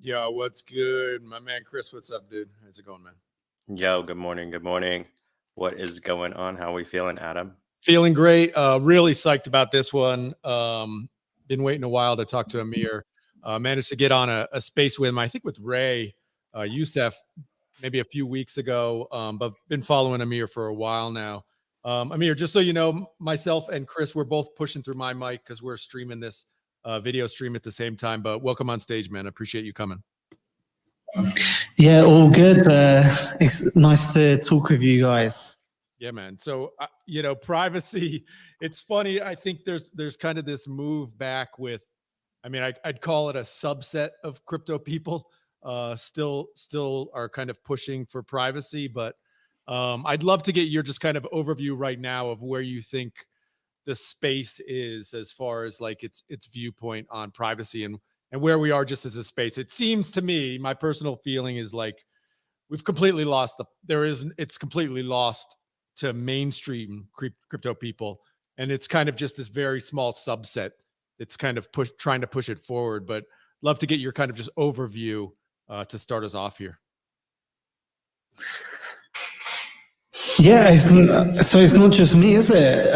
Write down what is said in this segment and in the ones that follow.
Yo, what's good? My man Chris, what's up, dude? How's it going, man? Yo, good morning. Good morning. What is going on? How are we feeling, Adam? Feeling great. Really psyched about this one. Been waiting a while to talk to Amir. Managed to get on a space with him, I think with Ray Youssef, maybe a few weeks ago, but been following Amir for a while now. Amir, just so you know, myself and Chris, we're both pushing through my mic because we're streaming this video stream at the same time, but welcome on stage, man. I appreciate you coming. Yeah, all good. It's nice to talk with you guys. Yeah, man. So, privacy, it's funny. I think there's kind of this move back with, I'd call it a subset of crypto people still are kind of pushing for privacy, but I'd love to get your just kind of overview right now of where you think the space is as far as like its viewpoint on privacy and where we are just as a space. It seems to me, my personal feeling is like we've completely lost it's completely lost to mainstream crypto people. And it's kind of just this very small subset. It's kind of trying to push it forward, but love to get your kind of just overview to start us off here. Yeah, so it's not just me, is it?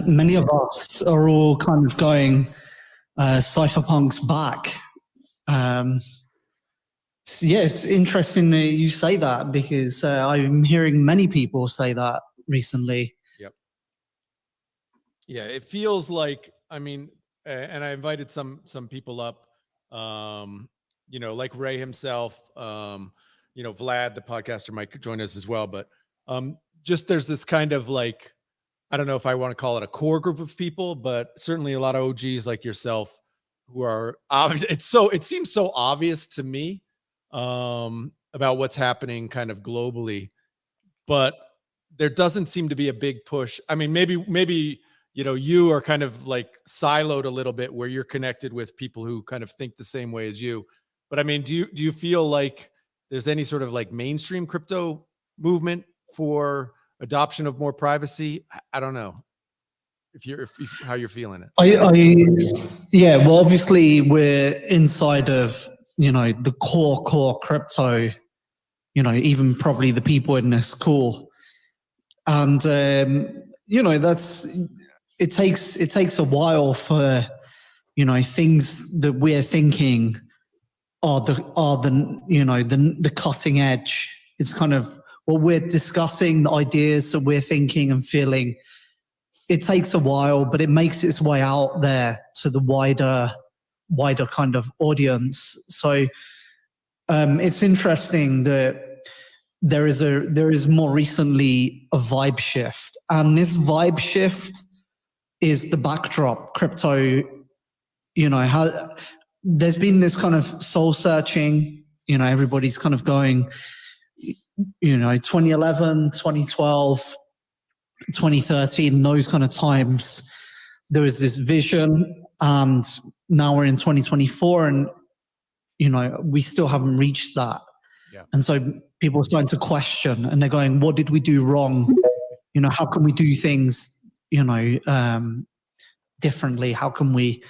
Many of us are all kind of going cypherpunk's back. Yeah, it's interesting that you say that because I'm hearing many people say that recently. Yep. Yeah, it feels like, and I invited some people up, like Ray himself, Vlad, the podcaster, might join us as well. But just there's this kind of like, I don't know if I want to call it a core group of people, but certainly a lot of OGs like yourself who are obvious. It seems so obvious to me about what's happening kind of globally, but there doesn't seem to be a big push. I mean, maybe you are kind of like siloed a little bit where you're connected with people who kind of think the same way as you. But I mean, do you feel like there's any sort of like mainstream crypto movement for adoption of more privacy? I don't know how you're feeling it. Yeah, well, obviously we're inside of, the core crypto, even probably the people in this call. And, it takes a while for, things that we're thinking are the cutting edge. It's kind of what we're discussing, the ideas that we're thinking and feeling. It takes a while, but it makes its way out there to the wider kind of audience. So it's interesting that there is more recently a vibe shift, and this vibe shift is the backdrop. Crypto, there's been this kind of soul searching. Everybody's kind of going, 2011, 2012. 2013, those kind of times, there was this vision, and now we're in 2024, and we still haven't reached that. Yeah. And so people are starting to question, and they're going, what did we do wrong? How can we do things differently? How can we?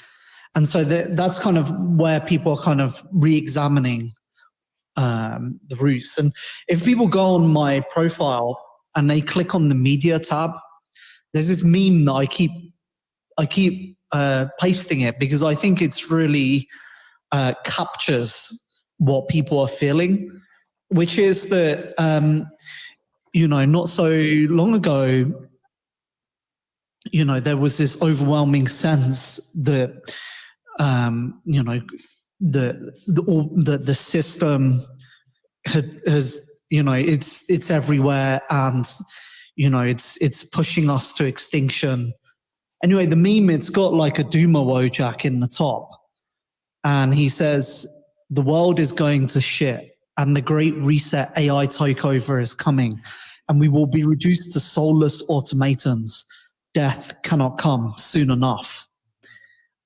And so that's kind of where people are kind of re-examining the roots. And if people go on my profile and they click on the media tab, there's this meme that I keep pasting it because I think it's really captures what people are feeling, which is that not so long ago, there was this overwhelming sense that the system has it's everywhere, and it's pushing us to extinction. Anyway, the meme, it's got like a Duma Wojak in the top, and he says the world is going to shit, and the great reset AI takeover is coming, and we will be reduced to soulless automatons. Death cannot come soon enough.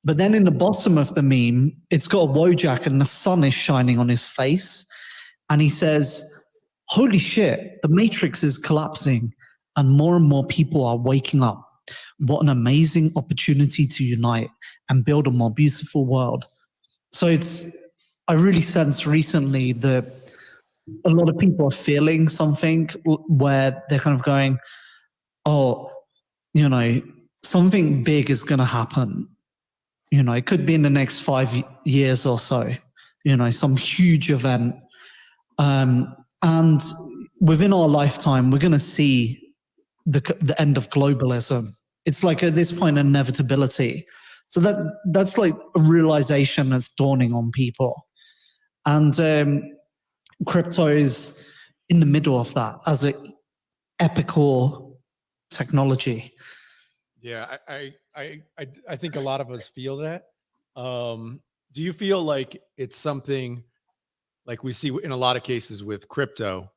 But then in the bottom of the meme, it's got a Wojak and the sun is shining on his face, and he says, holy shit, the matrix is collapsing and more people are waking up. What an amazing opportunity to unite and build a more beautiful world. So it's I really sense recently that a lot of people are feeling something where they're kind of going, oh, something big is going to happen. It could be in the next 5 years or so, some huge event. And within our lifetime, we're going to see the end of globalism. It's like at this point, inevitability. So that's like a realization that's dawning on people. And crypto is in the middle of that as an epical technology. Yeah, I think a lot of us feel that. Do you feel like it's something like we see in a lot of cases with crypto?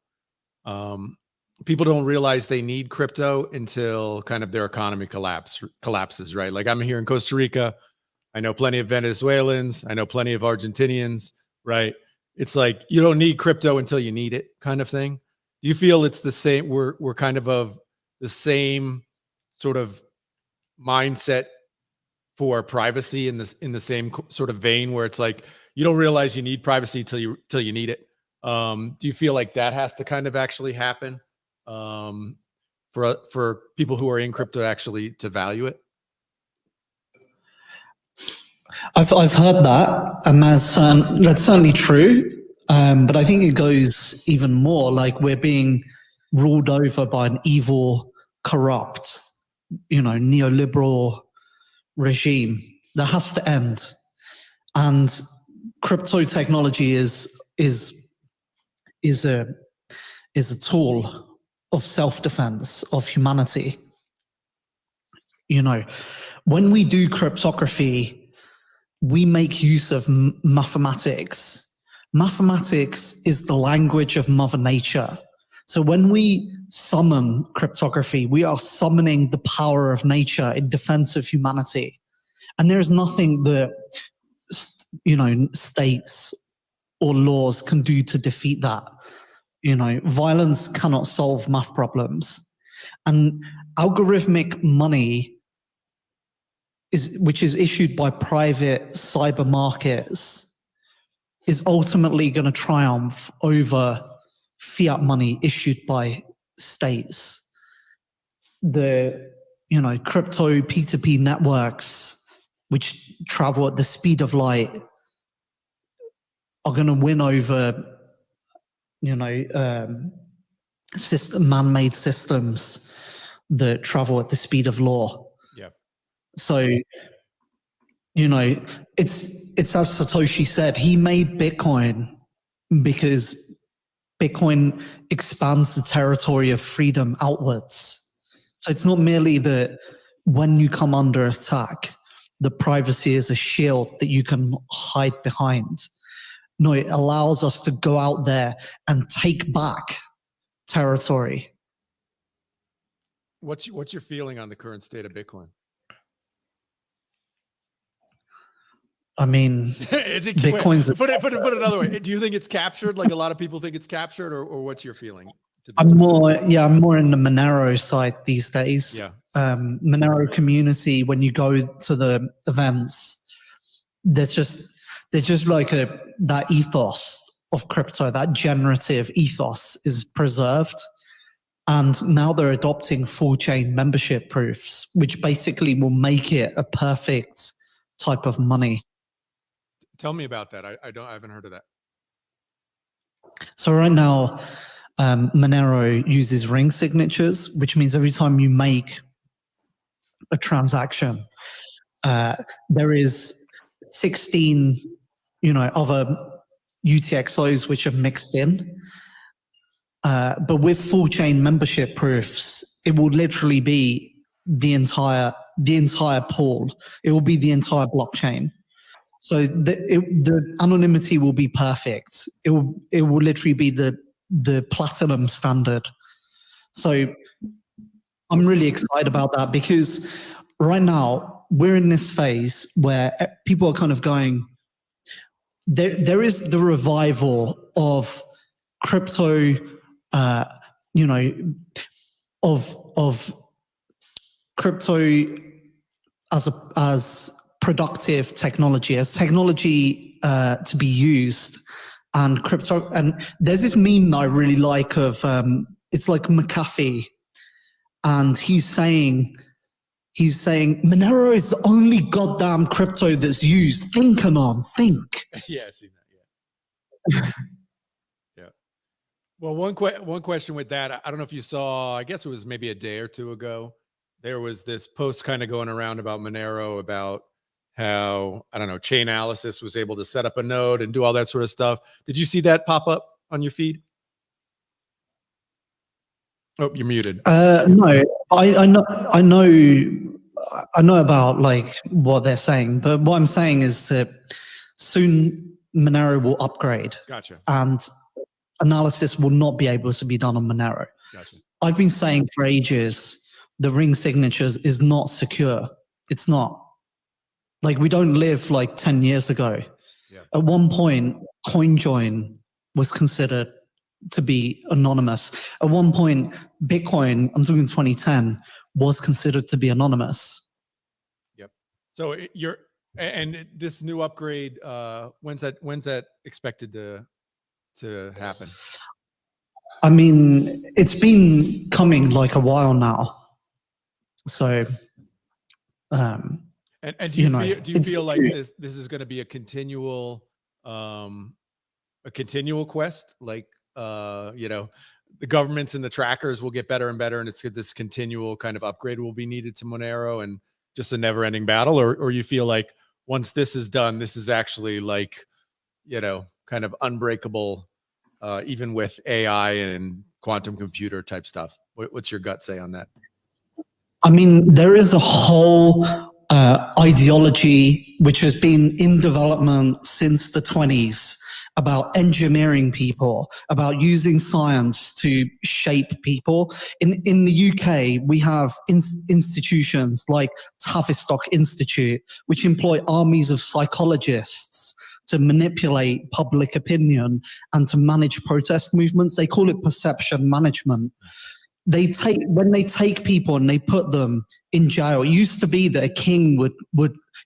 People don't realize they need crypto until kind of their economy collapses, right? Like I'm here in Costa Rica. I know plenty of Venezuelans. I know plenty of Argentinians, right? It's like you don't need crypto until you need it, kind of thing. Do you feel it's the same? We're kind of the same sort of mindset for privacy in the same sort of vein, where it's like you don't realize you need privacy till you need it. Do you feel like that has to kind of actually happen for people who are in crypto actually to value it? I've heard that, and that's certainly true. But I think it goes even more. Like we're being ruled over by an evil, corrupt, neoliberal regime that has to end. And crypto technology is a tool of self-defense of humanity. When we do cryptography, we make use of mathematics. Mathematics is the language of Mother Nature. So when we summon cryptography, we are summoning the power of nature in defense of humanity. And there is nothing that, states or laws can do to defeat that. Violence cannot solve math problems. And algorithmic money, which is issued by private cyber markets, is ultimately going to triumph over fiat money issued by states. The crypto P2P networks, which travel at the speed of light, are going to win over man-made systems that travel at the speed of law. Yeah. So it's as Satoshi said, he made Bitcoin because Bitcoin expands the territory of freedom outwards. So it's not merely that when you come under attack, the privacy is a shield that you can hide behind. No, it allows us to go out there and take back territory. What's your feeling on the current state of Bitcoin? I mean, Bitcoin's put it another way. Do you think it's captured? Like a lot of people think it's captured, or what's your feeling? I'm more in the Monero side these days. Yeah. Monero community, when you go to the events, there's just like that ethos of crypto, that generative ethos is preserved. And now they're adopting full chain membership proofs, which basically will make it a perfect type of money. Tell me about that. I haven't heard of that. So right now, Monero uses ring signatures, which means every time you make a transaction, there is 16, other UTXOs which are mixed in. But with full chain membership proofs, it will literally be the entire pool. It will be the entire blockchain. So the anonymity will be perfect. It will literally be the platinum standard. So I'm really excited about that, because right now we're in this phase where people are kind of going, there is the revival of crypto, of crypto as productive technology, as technology to be used, and crypto. And there's this meme that I really like of it's like McAfee, and he's saying Monero is the only goddamn crypto that's used. Think, Anon, think. Yeah, I've seen that. Yeah. Yeah. Well, one question with that, I don't know if you saw, I guess it was maybe a day or two ago, there was this post kind of going around about Monero, about how, I don't know, Chainalysis was able to set up a node and do all that sort of stuff. Did you see that pop up on your feed? Oh, you're muted. No, I know about like what they're saying, but what I'm saying is that soon Monero will upgrade. Gotcha. And analysis will not be able to be done on Monero. Gotcha. I've been saying for ages, the ring signatures is not secure. It's not. Like, we don't live like 10 years ago. Yeah. At one point, CoinJoin was considered to be anonymous. At one point, Bitcoin, I'm talking 2010, was considered to be anonymous. Yep. So and this new upgrade, when's that expected to happen? I mean, it's been coming like a while now. So, and do you feel like this is going to be a continual quest? Like, the governments and the trackers will get better and better, and it's this continual kind of upgrade will be needed to Monero, and just a never-ending battle, or you feel like once this is done, this is actually like, kind of unbreakable, even with AI and quantum computer type stuff. What's your gut say on that? I mean, there is a whole ideology which has been in development since the 20s about engineering people, about using science to shape people. In the UK, we have institutions like Tavistock Institute, which employ armies of psychologists to manipulate public opinion and to manage protest movements. They call it perception management. When they take people and they put them in jail, it used to be that a king would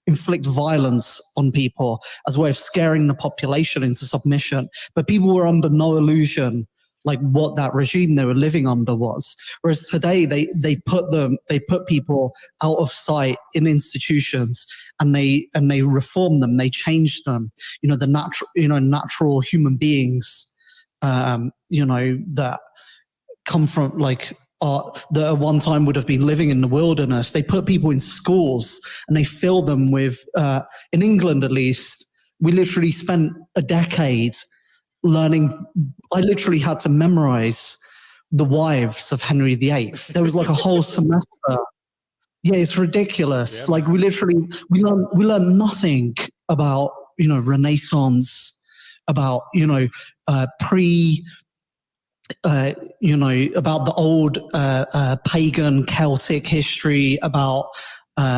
inflict violence on people as a way of scaring the population into submission. But people were under no illusion like what that regime they were living under was. Whereas today they put people out of sight in institutions, and they reform them, they change them. The natural human beings, that come from that at one time would have been living in the wilderness. They put people in schools and they fill them with, in England at least, we literally spent a decade learning. I literally had to memorize the wives of Henry VIII. There was like a whole semester. Yeah, it's ridiculous. Yeah. Like we learned nothing about, Renaissance, about, about the old pagan Celtic history, about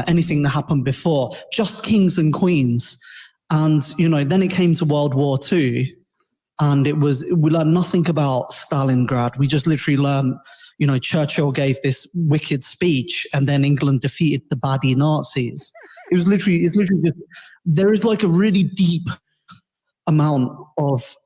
anything that happened before, just kings and queens. And, then it came to World War II, and we learned nothing about Stalingrad. We just literally learned, Churchill gave this wicked speech, and then England defeated the baddie Nazis. It's literally just, there is like a really deep amount of,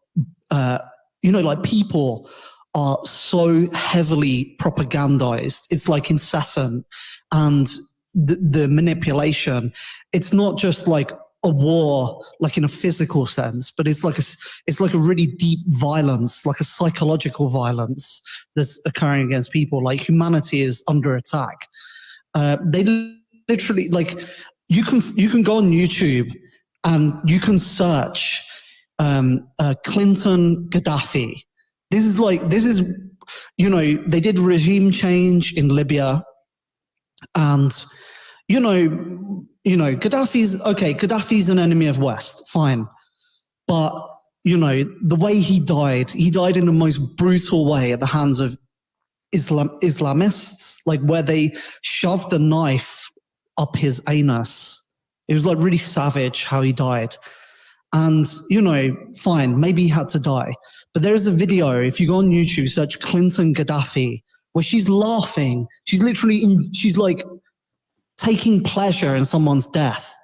people are so heavily propagandized. It's like incessant. And the manipulation, it's not just like a war, like in a physical sense, but it's like a really deep violence, like a psychological violence that's occurring against people. Like humanity is under attack. They literally, like, you can go on YouTube and you can search Clinton Gaddafi. This is, they did regime change in Libya, and, Gaddafi's an enemy of West, fine. But, the way he died in the most brutal way at the hands of Islamists, like where they shoved a knife up his anus. It was like really savage how he died. And, fine, maybe he had to die. But there is a video, if you go on YouTube, search Clinton Gaddafi, where she's laughing. She's literally she's like taking pleasure in someone's death.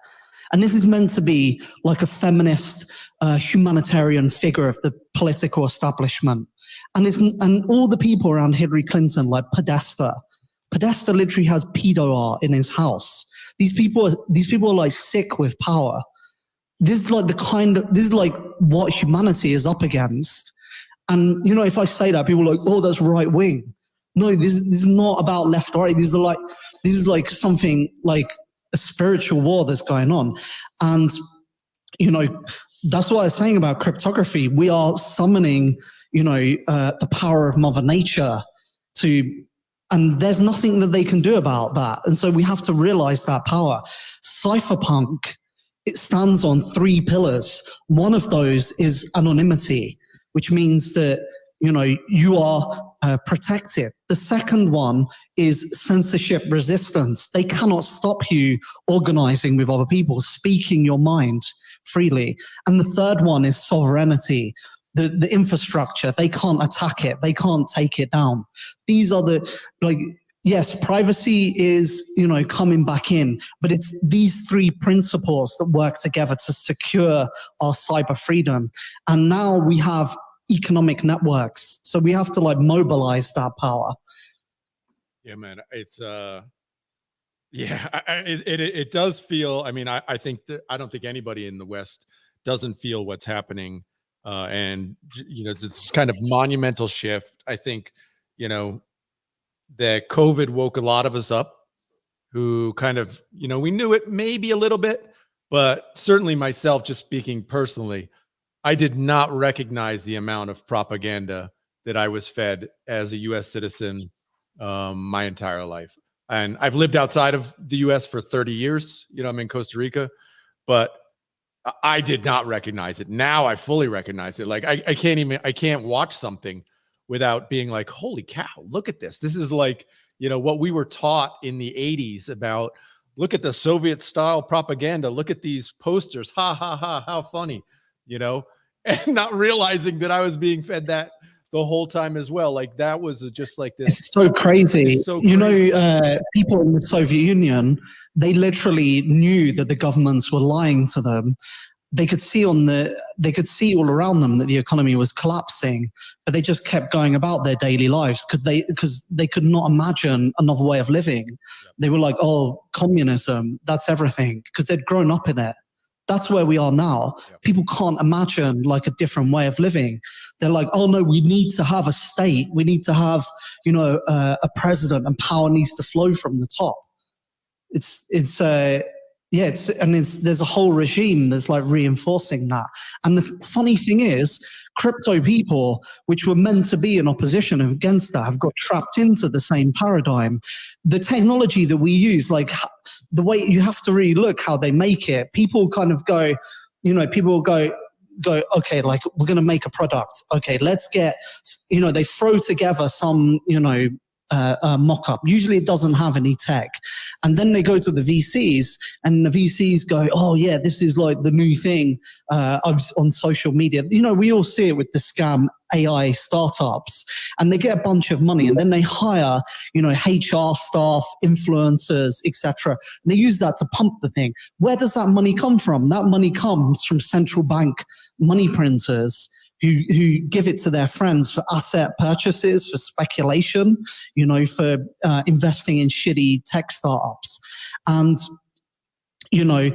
And this is meant to be like a feminist, humanitarian figure of the political establishment. And all the people around Hillary Clinton, like Podesta literally has pedo art in his house. These people are like sick with power. This is like what humanity is up against. And, you know, if I say that, people are like, oh, that's right wing. No, this is not about left or right. This is like something like a spiritual war that's going on. And, you know, that's what I was saying about cryptography. We are summoning, you know, the power of Mother Nature and there's nothing that they can do about that. And so we have to realize that power. Cypherpunk, it stands on 3 pillars. One of those is anonymity, which means that, you know, you are protected. The second one is censorship resistance. They cannot stop you organizing with other people, speaking your mind freely. And the third one is sovereignty. The infrastructure, they can't attack it. They can't take it down. These are yes, privacy is, you know, coming back in, but it's these 3 principles that work together to secure our cyber freedom. And now we have economic networks. So we have to like mobilize that power. Yeah, man. It's, it does feel, I mean, I think that I don't think anybody in the West doesn't feel what's happening. And, you know, it's kind of monumental shift. I think, you know, that COVID woke a lot of us up who kind of, you know, we knew it maybe a little bit, but certainly myself, just speaking personally, I did not recognize the amount of propaganda that I was fed as a U.S. citizen my entire life. And I've lived outside of the U.S. for 30 years. You know, I'm in Costa Rica, but I did not recognize it. Now I fully recognize it. Like I can't watch something without being like, holy cow, look at this. This is like, you know, what we were taught in the 80s about, look at the Soviet style propaganda. Look at these posters. Ha, ha, ha, how funny, you know, and not realizing that I was being fed that the whole time as well. Like that was just like this. It's so crazy. It's so you crazy. know, people in the Soviet Union, they literally knew that the governments were lying to them. They could see all around them that the economy was collapsing, but they just kept going about their daily lives because they could not imagine another way of living. Yep. They were like, oh, communism, that's everything, because they'd grown up in it. That's where we are now. Yep. People can't imagine like a different way of living. They're like, oh no, we need to have a state. We need to have, you know, a president, and power needs to flow from the top. There's a whole regime that's like reinforcing that. And the funny thing is, crypto people, which were meant to be in opposition against that, have got trapped into the same paradigm. The technology that we use, like the way you have to really look how they make it. People kind of go, you know, people go, okay, like we're going to make a product. Okay, let's get, you know, they throw together some, you know, mock-up. Usually it doesn't have any tech. And then they go to the VCs, and the VCs go, oh yeah, this is like the new thing on social media. You know, we all see it with the scam AI startups, and they get a bunch of money, and then they hire, you know, HR staff, influencers, etc. They use that to pump the thing. Where does that money come from? That money comes from central bank money printers who give it to their friends for asset purchases, for speculation, you know, for investing in shitty tech startups. And, you know,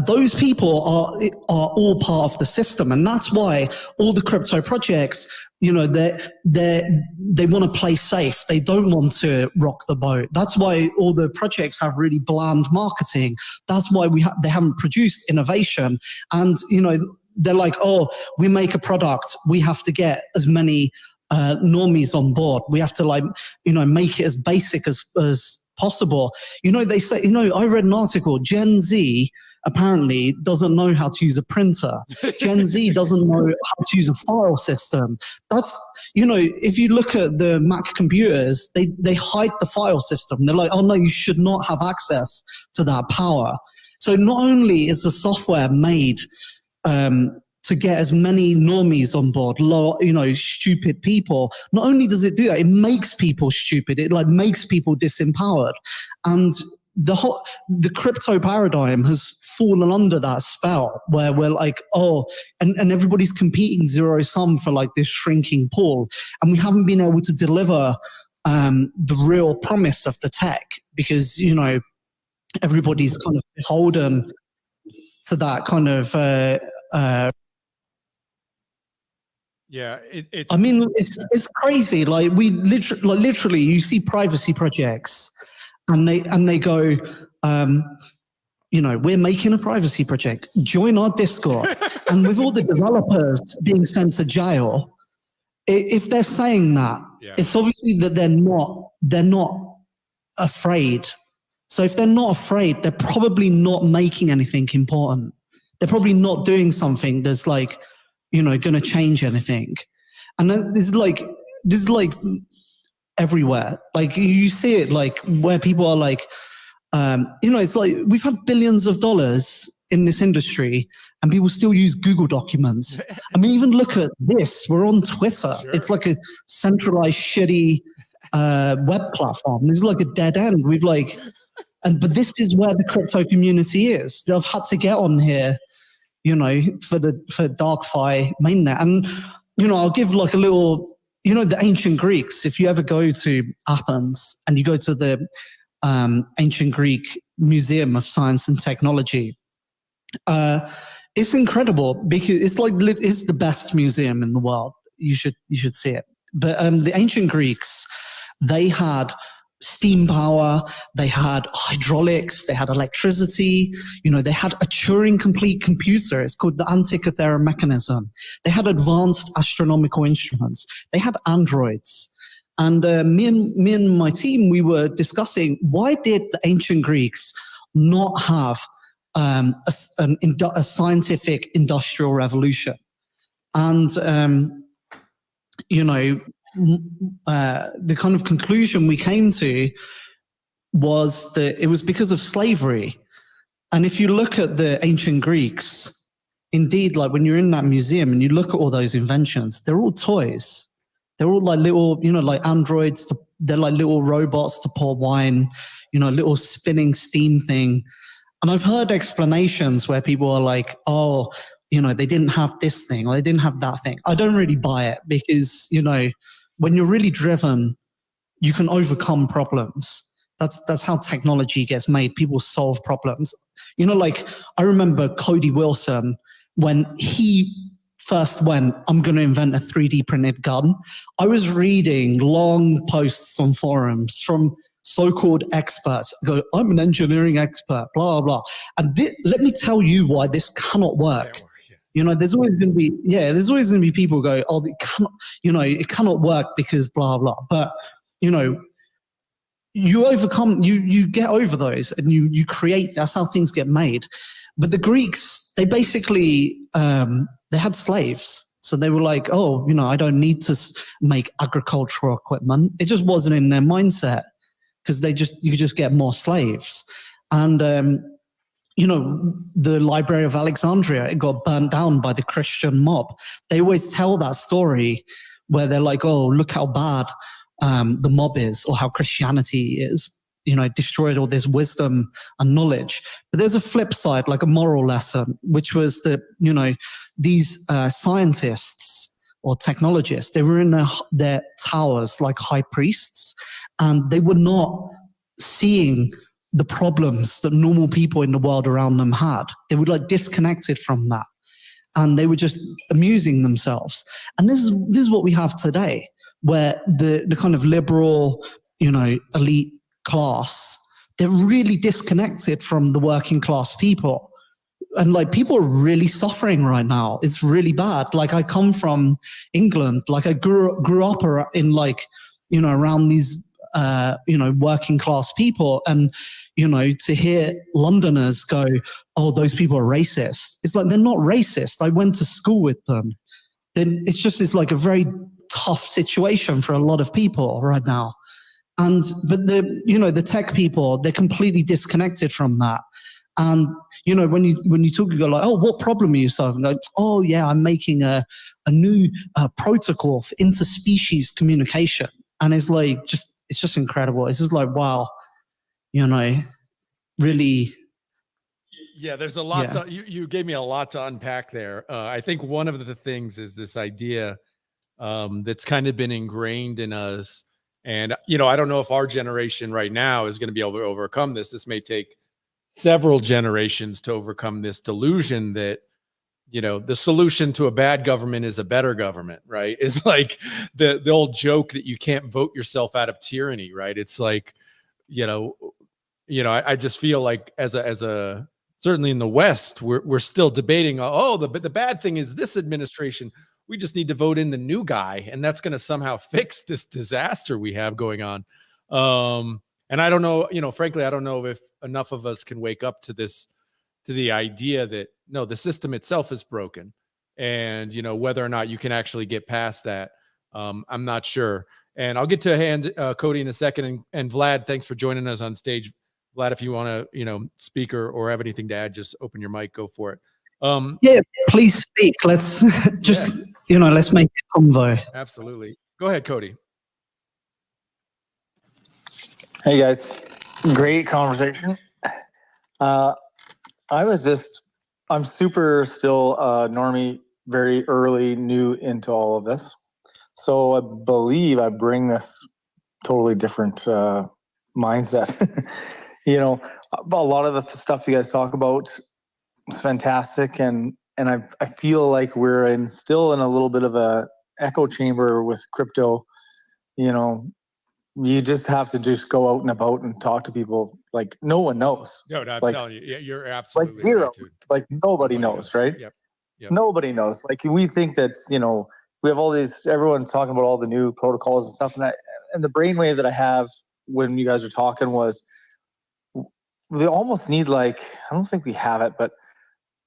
those people are all part of the system. And that's why all the crypto projects, you know, they want to play safe. They don't want to rock the boat. That's why all the projects have really bland marketing. That's why they haven't produced innovation. And, you know, they're like, oh, we make a product, we have to get as many normies on board. We have to, like, you know, make it as basic as possible. You know, they say, you know, I read an article, Gen Z apparently doesn't know how to use a printer. Gen Z doesn't know how to use a file system. That's, you know, if you look at the Mac computers, they hide the file system. They're like, oh no, you should not have access to that power. So not only is the software made to get as many normies on board, low, you know, stupid people. Not only does it do that, it makes people stupid. It like makes people disempowered. And the crypto paradigm has fallen under that spell where we're like, oh, and everybody's competing zero sum for like this shrinking pool. And we haven't been able to deliver the real promise of the tech because, you know, everybody's kind of beholden to that kind of, yeah, I mean, it's crazy. Like we literally, you see privacy projects, and they go, you know, we're making a privacy project. Join our Discord, and with all the developers being sent to jail, if they're saying that, it's obviously that they're not afraid. So if they're not afraid, they're probably not making anything important. They're probably not doing something that's like, you know, going to change anything. And then this is like everywhere. Like you see it like where people are like, you know, it's like we've had billions of dollars in this industry and people still use Google Documents. I mean, even look at this. We're on Twitter. Sure. It's like a centralized, shitty web platform. It's like a dead end. We've like, but this is where the crypto community is. They've had to get on here, you know, for DarkFi mainnet. And, you know, I'll give like a little, you know, the ancient Greeks, if you ever go to Athens and you go to the ancient Greek Museum of Science and Technology, it's incredible because it's the best museum in the world. You should see it. But the ancient Greeks, they had steam power, they had hydraulics, they had electricity, you know, they had a Turing complete computer. It's called the Antikythera mechanism. They had advanced astronomical instruments. They had androids. And me and my team, we were discussing why did the ancient Greeks not have a scientific industrial revolution? And, you know, the kind of conclusion we came to was that it was because of slavery. And if you look at the ancient Greeks, indeed, like when you're in that museum and you look at all those inventions, they're all toys. They're all like little, you know, like androids. They're like little robots to pour wine, you know, a little spinning steam thing. And I've heard explanations where people are like, oh, you know, they didn't have this thing or they didn't have that thing. I don't really buy it because, you know, when you're really driven, you can overcome problems. That's how technology gets made. People solve problems. You know, like I remember Cody Wilson when he first went, I'm going to invent a 3D printed gun. I was reading long posts on forums from so-called experts. I go, I'm an engineering expert, blah, blah. And let me tell you why this cannot work. You know, there's always going to be people who go, oh, it cannot, you know, it cannot work because blah, blah. But, you know, you overcome, you get over those and you create, that's how things get made. But the Greeks, they basically, they had slaves. So they were like, oh, you know, I don't need to make agricultural equipment. It just wasn't in their mindset because you could just get more slaves. And, you know, the Library of Alexandria, it got burnt down by the Christian mob. They always tell that story where they're like, oh, look how bad the mob is or how Christianity is, you know, destroyed all this wisdom and knowledge. But there's a flip side, like a moral lesson, which was that, you know, these scientists or technologists, they were in their towers like high priests, and they were not seeing the problems that normal people in the world around them had. They were like disconnected from that, and they were just amusing themselves. And this is what we have today, where the kind of liberal, you know, elite class, they're really disconnected from the working class people. And like people are really suffering right now. It's really bad. Like I come from England, like I grew up in like, you know, around these you know, working class people, and, you know, to hear Londoners go, oh, those people are racist. It's like, they're not racist. I went to school with them. Then it's like a very tough situation for a lot of people right now. But the tech people, they're completely disconnected from that. And, you know, when you talk, you go like, oh, what problem are you solving? Like, oh yeah, I'm making a new protocol for interspecies communication. And it's like, it's just incredible. It's just like, wow, you know, really, Yeah, there's a lot Yeah. to you gave me a lot to unpack there. I think one of the things is this idea that's kind of been ingrained in us. And I don't know if our generation right now is going to be able to overcome this. This may take several generations to overcome this delusion that the solution to a bad government is a better government, right? It's like the old joke that you can't vote yourself out of tyranny, right? It's like, you know, I just feel like as a certainly in the West, we're still debating. Oh, the bad thing is this administration. We just need to vote in the new guy, and that's going to somehow fix this disaster we have going on. And I don't know, frankly, I don't know if enough of us can wake up to the idea that no, the system itself is broken, and whether or not you can actually get past that, I'm not sure. And I'll get to Cody in a second, and Vlad, thanks for joining us on stage. Vlad, if you want to, speak or have anything to add, just open your mic, go for it. Yeah, please speak. Let's just, let's make a convo. Absolutely. Go ahead, Cody. Hey guys, great conversation. I'm super still normie, very early, new into all of this. So I believe I bring this totally different mindset. A lot of the stuff you guys talk about is fantastic, and I feel like we're still in a little bit of a echo chamber with crypto. You just have to just go out and about and talk to people. Like no one knows. No, I'm like, telling you, yeah, you're absolutely like zero. right, dude. Like nobody knows, right? Yep. Nobody knows. Like we think that we have all these. Everyone's talking about all the new protocols and stuff, and the brainwave that I have when you guys are talking was, they almost need I don't think we have it, but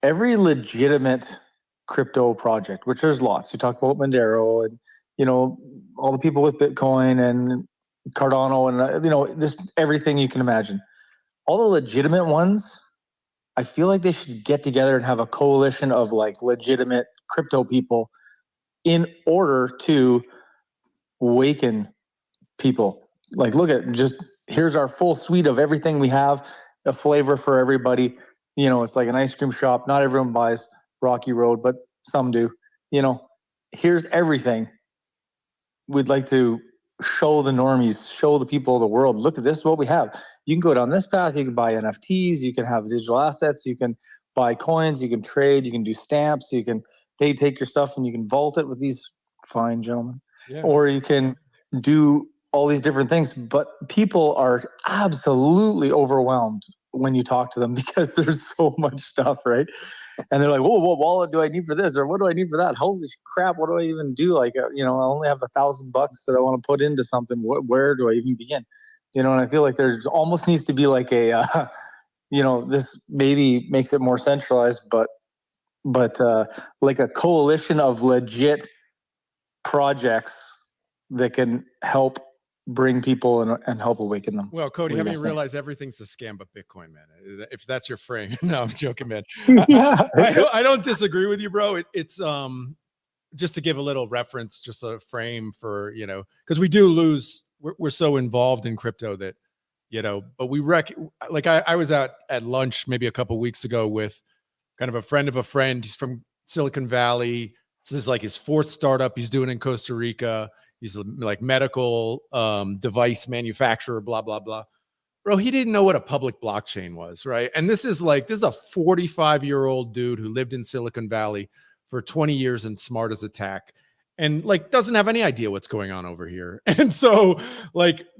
every legitimate crypto project, which there's lots. You talk about Monero and all the people with Bitcoin and Cardano and just everything you can imagine. All the legitimate ones, I feel like they should get together and have a coalition of legitimate crypto people in order to awaken people. Look at here's our full suite of everything we have, a flavor for everybody. It's like an ice cream shop. Not everyone buys Rocky Road, but some do. Here's everything. We'd like to show the normies, show the people of the world, look at this, what we have. You can go down this path. You can buy NFTs. You can have digital assets. You can buy coins. You can trade. You can do stamps. They take your stuff and you can vault it with these fine gentlemen. Yeah. Or you can do all these different things. But people are absolutely overwhelmed when you talk to them because there's so much stuff, right? And they're like, whoa, what wallet do I need for this? Or what do I need for that? Holy crap, what do I even do? I only have $1,000 that I want to put into something. Where do I even begin? And I feel like there's almost needs to be a, this maybe makes it more centralized, but like a coalition of legit projects that can help bring people and help awaken them. Well, Cody, haven't you realized everything's a scam but Bitcoin, man? If that's your frame. No, I'm joking, man. Yeah. I don't disagree with you, bro. It's just to give a little reference, just a frame for, because we do lose, we're so involved in crypto that, but we I was out at lunch maybe a couple of weeks ago with kind of a friend of a friend. He's from Silicon Valley. This is like his fourth startup he's doing in Costa Rica. He's like medical device manufacturer, blah, blah, blah. Bro, he didn't know what a public blockchain was, right? And this is a 45-year-old dude who lived in Silicon Valley for 20 years and smart as a tack and doesn't have any idea what's going on over here. And so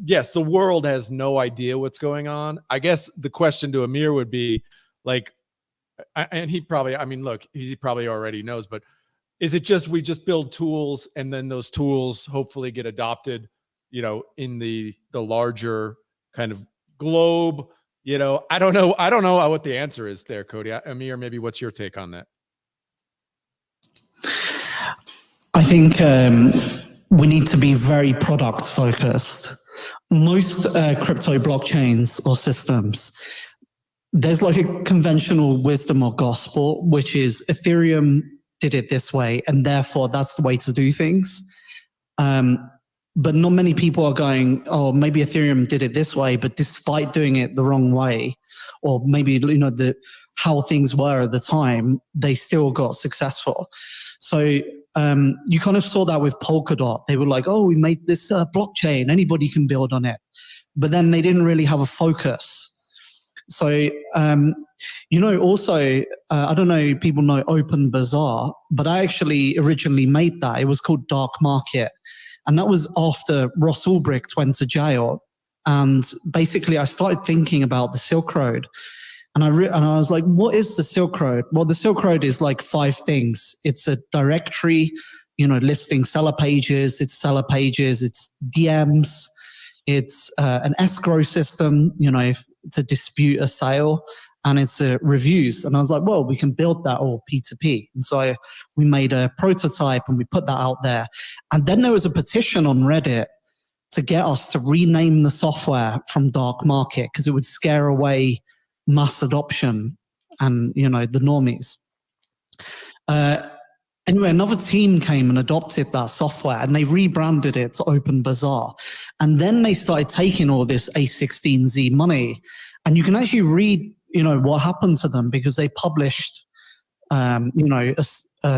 yes, the world has no idea what's going on. I guess the question to Amir would be and he probably, he probably already knows, but is it just we just build tools and then those tools hopefully get adopted, in the larger kind of globe? I don't know what the answer is there, Cody. Amir, maybe what's your take on that? I think we need to be very product focused. Most crypto blockchains or systems, there's a conventional wisdom or gospel, which is Ethereum did it this way, and therefore that's the way to do things. But not many people are going, oh, maybe Ethereum did it this way, but despite doing it the wrong way, or maybe the how things were at the time, they still got successful. So you kind of saw that with Polkadot. They were like, oh, we made this blockchain, anybody can build on it. But then they didn't really have a focus. So, also, I don't know, people know Open Bazaar, but I actually originally made that. It was called Dark Market. And that was after Ross Ulbricht went to jail. And basically, I started thinking about the Silk Road. And I was like, what is the Silk Road? Well, the Silk Road is like 5 things. It's a directory, listing seller pages, it's DMs, it's an escrow system, to dispute a sale, and it's reviews. And I was like, well, we can build that all P2P. And so we made a prototype and we put that out there. And then there was a petition on Reddit to get us to rename the software from Dark Market because it would scare away mass adoption and, the normies. Anyway, another team came and adopted that software and they rebranded it to Open Bazaar. And then they started taking all this A16Z money. And you can actually read, what happened to them because they published, a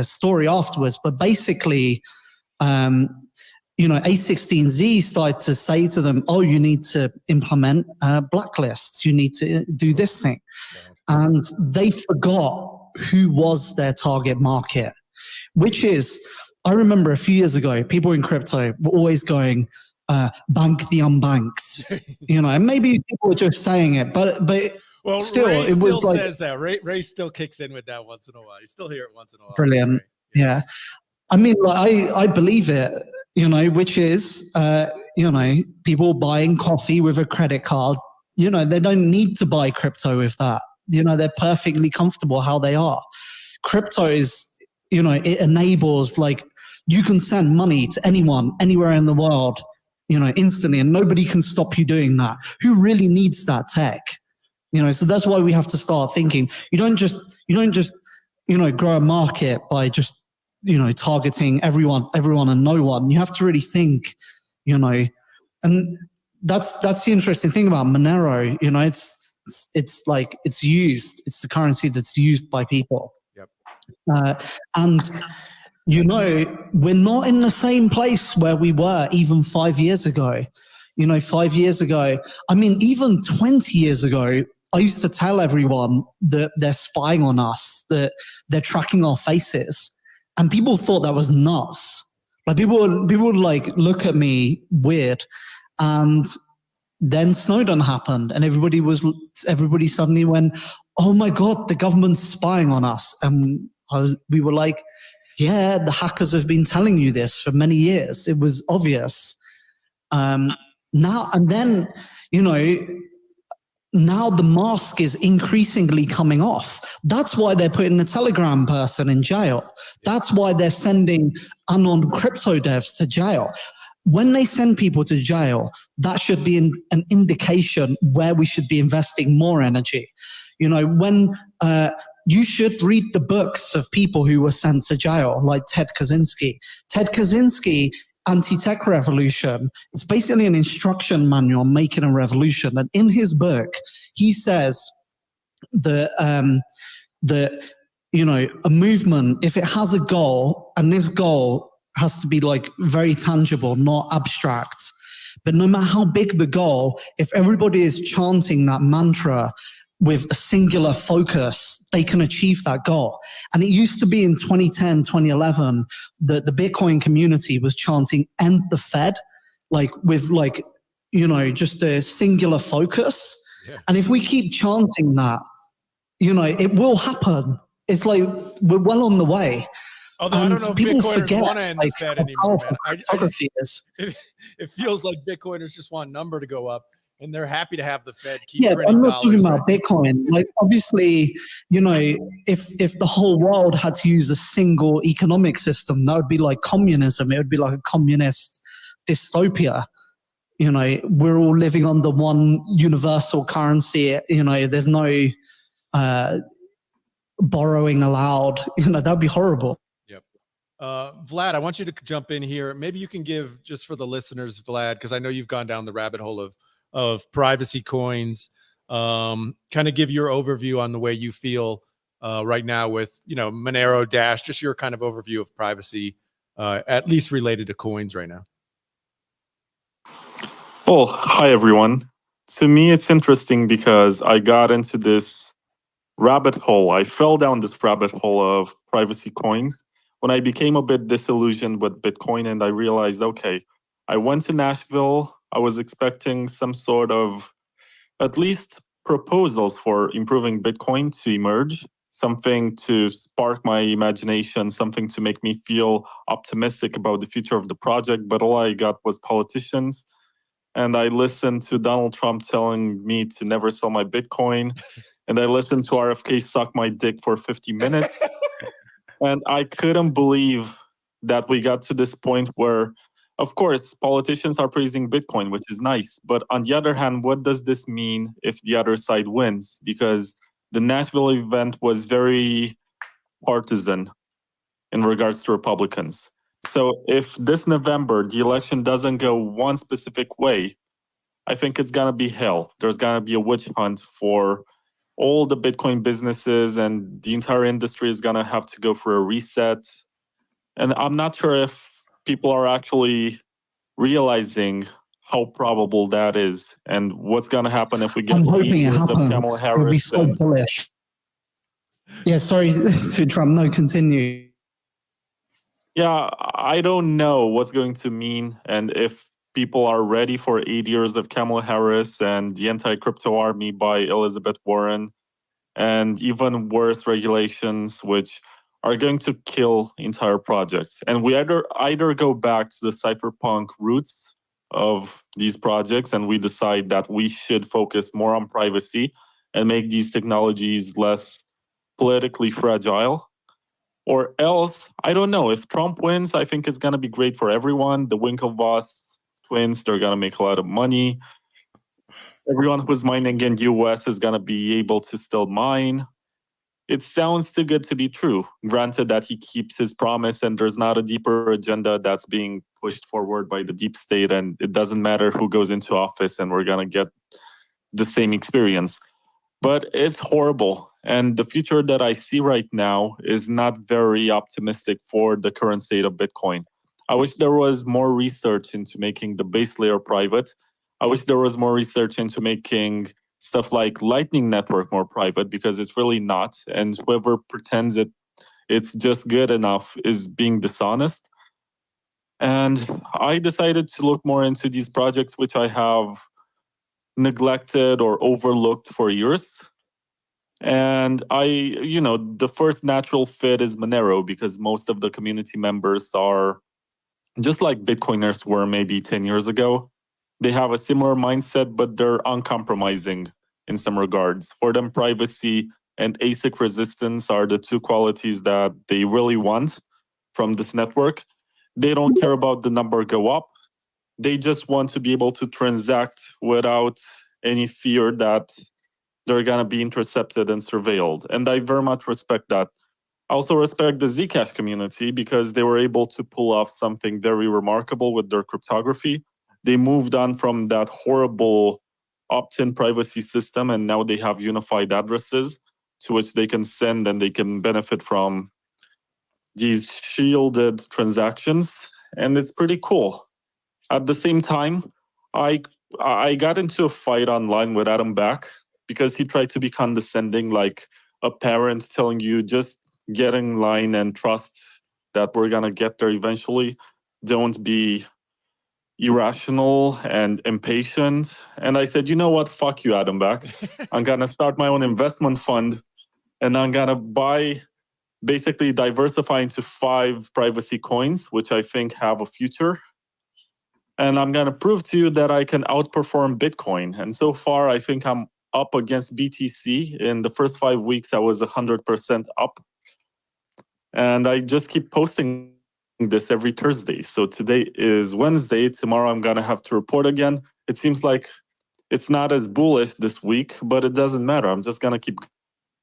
story afterwards. But basically, A16Z started to say to them, oh, you need to implement blacklists. You need to do this thing. And they forgot who was their target market. Which is, I remember a few years ago, people in crypto were always going, bank the unbanked, and maybe people were just saying it, but well, still, Ray it was still like, says that. Ray still kicks in with that once in a while. You still hear it once in a while. Brilliant. Yeah. I mean, I believe it, which is, people buying coffee with a credit card, they don't need to buy crypto with that. They're perfectly comfortable how they are. Crypto is, it enables, like, you can send money to anyone, anywhere in the world, instantly, and nobody can stop you doing that. Who really needs that tech? So that's why we have to start thinking. You don't just, grow a market by just, targeting everyone and no one. You have to really think, and that's the interesting thing about Monero. It's like, it's the currency that's used by people. And, we're not in the same place where we were even 5 years ago. 5 years ago, I mean, even 20 years ago, I used to tell everyone that they're spying on us, that they're tracking our faces. And people thought that was nuts. Like people would like look at me weird. And then Snowden happened and everybody suddenly went, oh my God, the government's spying on us. And we were like, yeah, the hackers have been telling you this for many years. It was obvious. Now the mask is increasingly coming off. That's why they're putting a Telegram person in jail. That's why they're sending unknown crypto devs to jail. When they send people to jail, that should be an indication where we should be investing more energy. When you should read the books of people who were sent to jail, like Ted Kaczynski. Ted Kaczynski, Anti-Tech Revolution, it's basically an instruction manual on making a revolution. And in his book, he says that, a movement, if it has a goal, and this goal has to be like very tangible, not abstract, but no matter how big the goal, if everybody is chanting that mantra with a singular focus, they can achieve that goal. And it used to be in 2010, 2011, that the Bitcoin community was chanting "End the Fed," just a singular focus. Yeah. And if we keep chanting that, it will happen. It's like we're well on the way. Although I don't know if Bitcoiners want to end the Fed anymore, man. It feels like Bitcoiners just want number to go up. And they're happy to have the Fed keep printing I'm not dollars. talking about Bitcoin. Like, obviously, if the whole world had to use a single economic system, that would be like communism. It would be like a communist dystopia. We're all living under one universal currency. There's no borrowing allowed. That'd be horrible. Yep. Vlad, I want you to jump in here. Maybe you can give, just for the listeners, Vlad, because I know you've gone down the rabbit hole of privacy coins. kind of give your overview on the way you feel right now with, Monero, Dash, just your kind of overview of privacy, at least related to coins right now. Well, hi everyone. To me, it's interesting because I got into this rabbit hole. I fell down this rabbit hole of privacy coins when I became a bit disillusioned with Bitcoin, and I realized, okay, I went to Nashville. I was expecting some sort of at least proposals for improving Bitcoin to emerge, something to spark my imagination, something to make me feel optimistic about the future of the project. But all I got was politicians. And I listened to Donald Trump telling me to never sell my Bitcoin. And I listened to RFK suck my dick for 50 minutes. And I couldn't believe that we got to this point where, of course, politicians are praising Bitcoin, which is nice. But on the other hand, what does this mean if the other side wins? Because the Nashville event was very partisan in regards to Republicans. So if this November the election doesn't go one specific way, I think it's gonna be hell. There's gonna be a witch hunt for all the Bitcoin businesses, and the entire industry is gonna have to go for a reset. And I'm not sure if people are actually realizing how probable that is and what's gonna happen if we get I'm 8 hoping it years of Kamala happens. It'll be Harris. so And bullish. Yeah, sorry to Trump. No, continue. yeah, I don't know what's going to mean and if people are ready for 8 years of Kamala Harris and the anti-crypto army by Elizabeth Warren, and even worse regulations, which are going to kill entire projects. And we either go back to the cypherpunk roots of these projects and we decide that we should focus more on privacy and make these technologies less politically fragile, or else, I don't know. If Trump wins, I think it's going to be great for everyone. The Winklevoss twins, they're going to make a lot of money. Everyone who's mining in US is going to be able to still mine. It sounds too good to be true. Granted that he keeps his promise and there's not a deeper agenda that's being pushed forward by the deep state, and it doesn't matter who goes into office and we're going to get the same experience. But it's horrible. And the future that I see right now is not very optimistic for the current state of Bitcoin. I wish there was more research into making the base layer private. I wish there was more research into making stuff like Lightning Network more private, because it's really not. And whoever pretends it's just good enough is being dishonest. And I decided to look more into these projects, which I have neglected or overlooked for years. And the first natural fit is Monero, because most of the community members are just like Bitcoiners were maybe 10 years ago. They have a similar mindset, but they're uncompromising in some regards. For them, privacy and ASIC resistance are the two qualities that they really want from this network. They don't care about the number go up. They just want to be able to transact without any fear that they're going to be intercepted and surveilled. And I very much respect that. I also respect the Zcash community because they were able to pull off something very remarkable with their cryptography. They moved on from that horrible opt-in privacy system, and now they have unified addresses to which they can send and they can benefit from these shielded transactions. And it's pretty cool. At the same time, I got into a fight online with Adam Back because he tried to be condescending, like a parent telling you just get in line and trust that we're gonna get there eventually. Don't be irrational and impatient. And I said, you know what? Fuck you, Adam Back. I'm gonna start my own investment fund and I'm gonna basically diversify into 5 privacy coins, which I think have a future. And I'm gonna prove to you that I can outperform Bitcoin. And so far, I think I'm up against BTC. In the first 5 weeks, I was 100% up. And I just keep posting this every Thursday. So today is Wednesday. Tomorrow I'm gonna have to report again. It seems like it's not as bullish this week, but it doesn't matter. I'm just gonna keep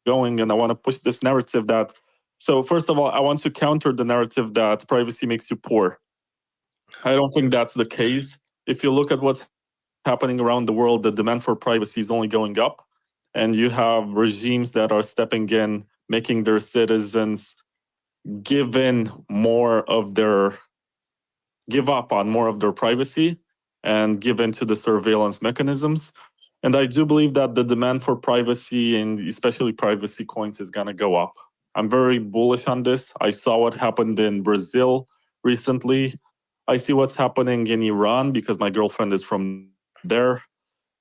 going, and I wanna push this narrative that, so first of all, I want to counter the narrative that privacy makes you poor. I don't think that's the case. If you look at what's happening around the world, the demand for privacy is only going up. and you have regimes that are stepping in, making their citizens give up on more of their privacy and give in to the surveillance mechanisms. And I do believe that the demand for privacy, and especially privacy coins, is going to go up. I'm very bullish on this. I saw what happened in Brazil recently. I see what's happening in Iran because my girlfriend is from there.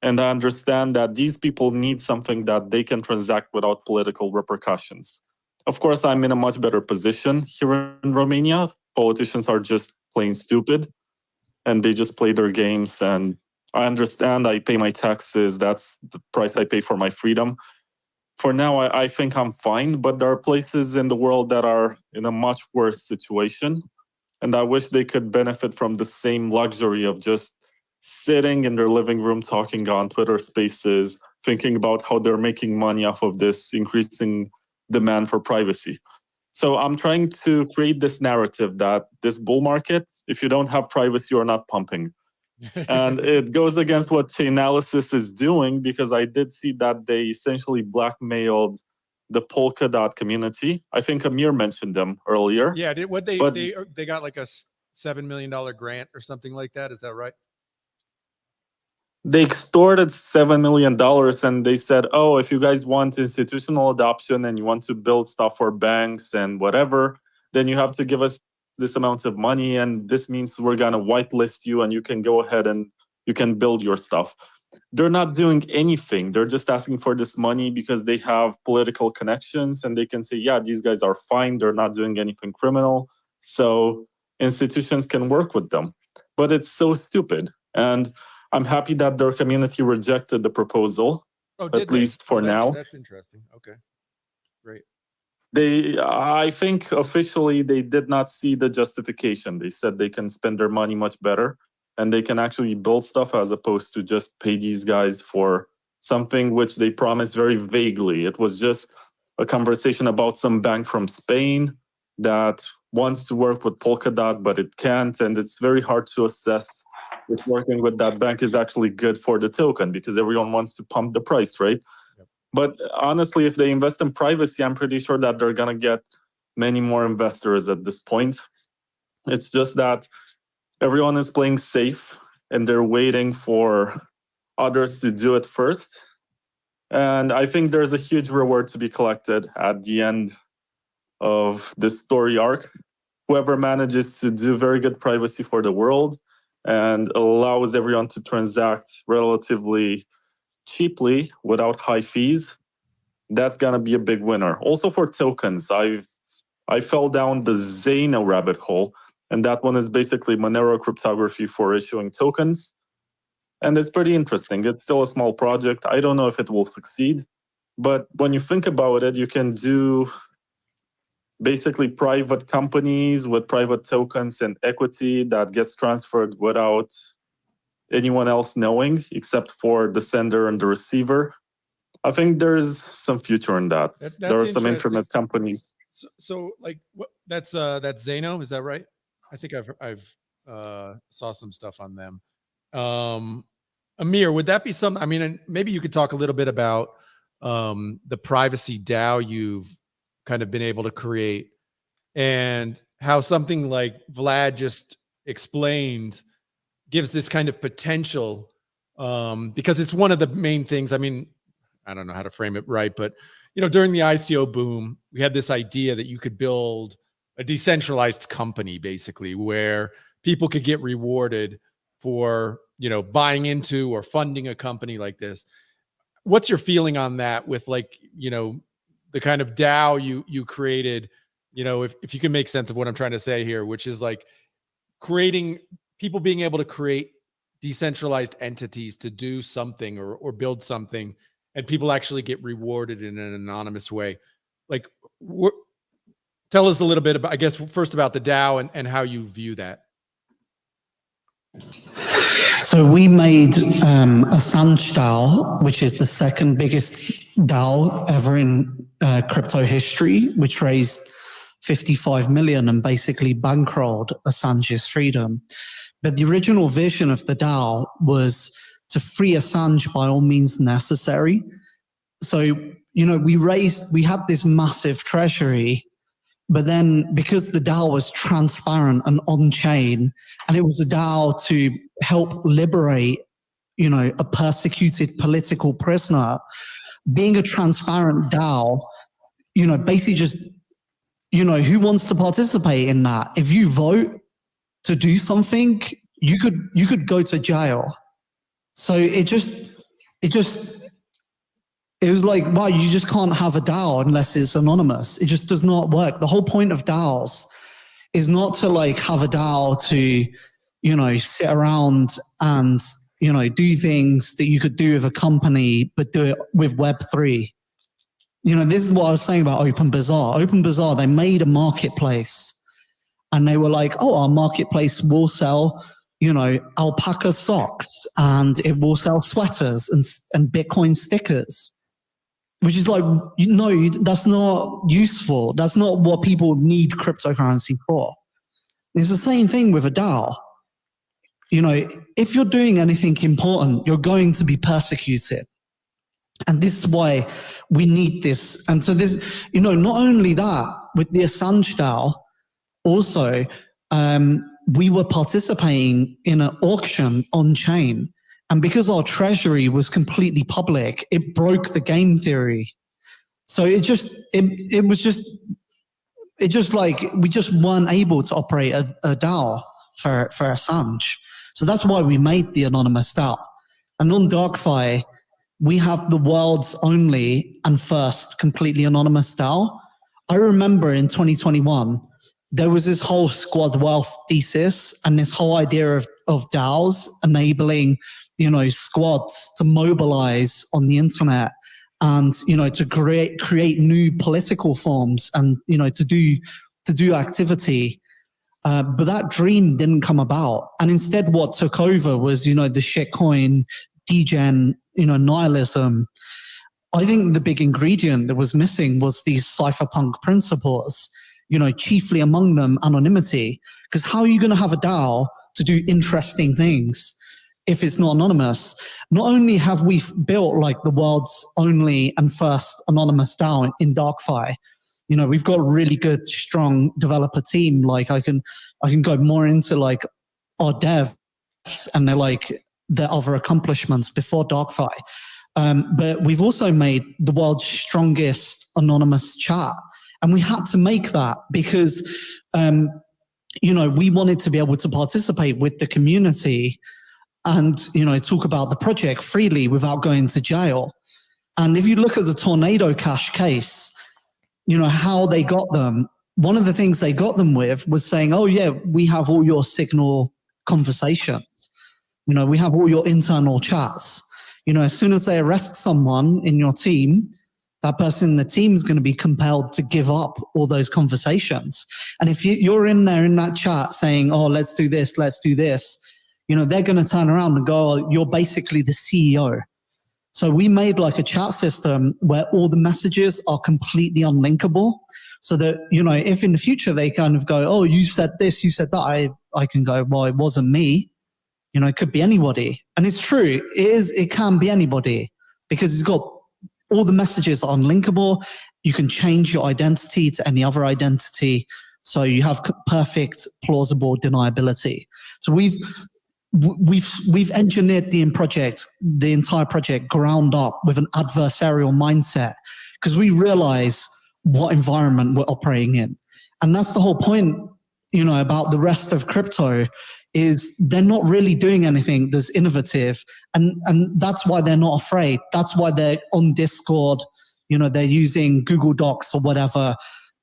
And I understand that these people need something that they can transact without political repercussions. Of course, I'm in a much better position here in Romania. Politicians are just plain stupid, and they just play their games. And I understand, I pay my taxes. That's the price I pay for my freedom. For now, I think I'm fine, but there are places in the world that are in a much worse situation. And I wish they could benefit from the same luxury of just sitting in their living room, talking on Twitter Spaces, thinking about how they're making money off of this increasing demand for privacy. So I'm trying to create this narrative that this bull market, if you don't have privacy, you're not pumping. And it goes against what Chainalysis is doing, because I did see that they essentially blackmailed the Polkadot community. I think Amir mentioned them earlier. Yeah, they got like a $7 million grant or something like that. Is that right? They extorted $7 million, and they said, oh, if you guys want institutional adoption and you want to build stuff for banks and whatever, then you have to give us this amount of money, and this means we're going to whitelist you and you can go ahead and you can build your stuff. They're not doing anything. They're just asking for this money because they have political connections, and they can say, yeah, these guys are fine. They're not doing anything criminal. So institutions can work with them. But it's so stupid. And I'm happy that their community rejected the proposal, at least for now. That's interesting. Okay, great. I think officially they did not see the justification. They said they can spend their money much better and they can actually build stuff as opposed to just pay these guys for something which they promised very vaguely. It was just a conversation about some bank from Spain that wants to work with Polkadot, but it can't. And it's very hard to assess if working with that bank is actually good for the token, because everyone wants to pump the price, right? Yep. But honestly, if they invest in privacy, I'm pretty sure that they're going to get many more investors at this point. It's just that everyone is playing safe and they're waiting for others to do it first. And I think there's a huge reward to be collected at the end of this story arc. Whoever manages to do very good privacy for the world and allows everyone to transact relatively cheaply without high fees, that's gonna be a big winner. Also for tokens, I fell down the Zeno rabbit hole, and that one is basically Monero cryptography for issuing tokens. And it's pretty interesting. It's still a small project. I don't know if it will succeed, but when you think about it, you can do basically private companies with private tokens and equity that gets transferred without anyone else knowing except for the sender and the receiver. I think there's some future in that. There are some internet companies. So like that's Zeno, is that right? I think I've saw some stuff on them. Amir, would that be some? I mean, maybe you could talk a little bit about the privacy DAO you've kind of been able to create, and how something like Vlad just explained gives this kind of potential, because it's one of the main things. I mean, I don't know how to frame it right, but during the ICO boom, we had this idea that you could build a decentralized company, basically, where people could get rewarded for buying into or funding a company like this. What's your feeling on that with the kind of DAO you created, if you can make sense of what I'm trying to say here, which is like creating people being able to create decentralized entities to do something or build something, and people actually get rewarded in an anonymous way. Like, tell us a little bit about, I guess, first about the DAO and how you view that. So we made Assange DAO, which is the second biggest DAO ever in crypto history, which raised 55 million and basically bankrolled Assange's freedom. But the original vision of the DAO was to free Assange by all means necessary. So, we had this massive treasury, but then because the DAO was transparent and on-chain, and it was a DAO to help liberate, a persecuted political prisoner, being a transparent DAO, basically just, who wants to participate in that? If you vote to do something, you could go to jail. So it was like, wow, you just can't have a DAO unless it's anonymous. It just does not work. The whole point of DAOs is not to like have a DAO to, sit around and, do things that you could do with a company, but do it with Web3. This is what I was saying about Open Bazaar. Open Bazaar, they made a marketplace and they were like, oh, our marketplace will sell, alpaca socks and it will sell sweaters and Bitcoin stickers. Which is like, that's not useful. That's not what people need cryptocurrency for. It's the same thing with a DAO. If you're doing anything important, you're going to be persecuted. And this is why we need this. And so this, not only that, with the Assange DAO, also, we were participating in an auction on chain. And because our treasury was completely public, it broke the game theory. So it just like, we just weren't able to operate a DAO for Assange. So that's why we made the anonymous DAO. And on DarkFi, we have the world's only and first completely anonymous DAO. I remember in 2021, there was this whole squad wealth thesis and this whole idea of DAOs enabling squads to mobilize on the internet and, to create new political forms and, to do activity. But that dream didn't come about. And instead what took over was, the shitcoin, degen, nihilism. I think the big ingredient that was missing was these cypherpunk principles, chiefly among them anonymity. Because how are you going to have a DAO to do interesting things if it's not anonymous? Not only have we built like the world's only and first anonymous DAO in DarkFi, we've got a really good, strong developer team. Like I can go more into like our devs and their other accomplishments before DarkFi. But we've also made the world's strongest anonymous chat. And we had to make that because, we wanted to be able to participate with the community and, talk about the project freely without going to jail. And if you look at the Tornado Cash case, how they got them, one of the things they got them with was saying, oh yeah, we have all your Signal conversations. We have all your internal chats. As soon as they arrest someone in your team, that person in the team is going to be compelled to give up all those conversations. And if you're in there in that chat saying, oh, let's do this, they're going to turn around and go, oh, you're basically the CEO. So we made like a chat system where all the messages are completely unlinkable so that, if in the future they kind of go, oh, you said this, you said that, I can go, well, it wasn't me. It could be anybody. And it's true. It can be anybody because it's got all the messages are unlinkable. You can change your identity to any other identity. So you have perfect, plausible deniability. So we've engineered the entire project ground up with an adversarial mindset because we realize what environment we're operating in. And that's the whole point, about the rest of crypto is they're not really doing anything that's innovative. And that's why they're not afraid. That's why they're on Discord, they're using Google Docs or whatever.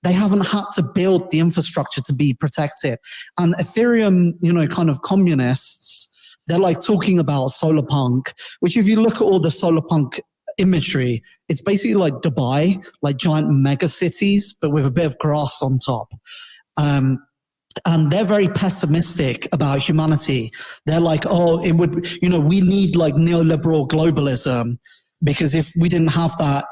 They haven't had to build the infrastructure to be protected. And Ethereum, kind of communists, they're like talking about solarpunk, which if you look at all the solarpunk imagery, it's basically like Dubai, like giant mega cities, but with a bit of grass on top. And they're very pessimistic about humanity. They're like, oh, it would, we need like neoliberal globalism because if we didn't have that,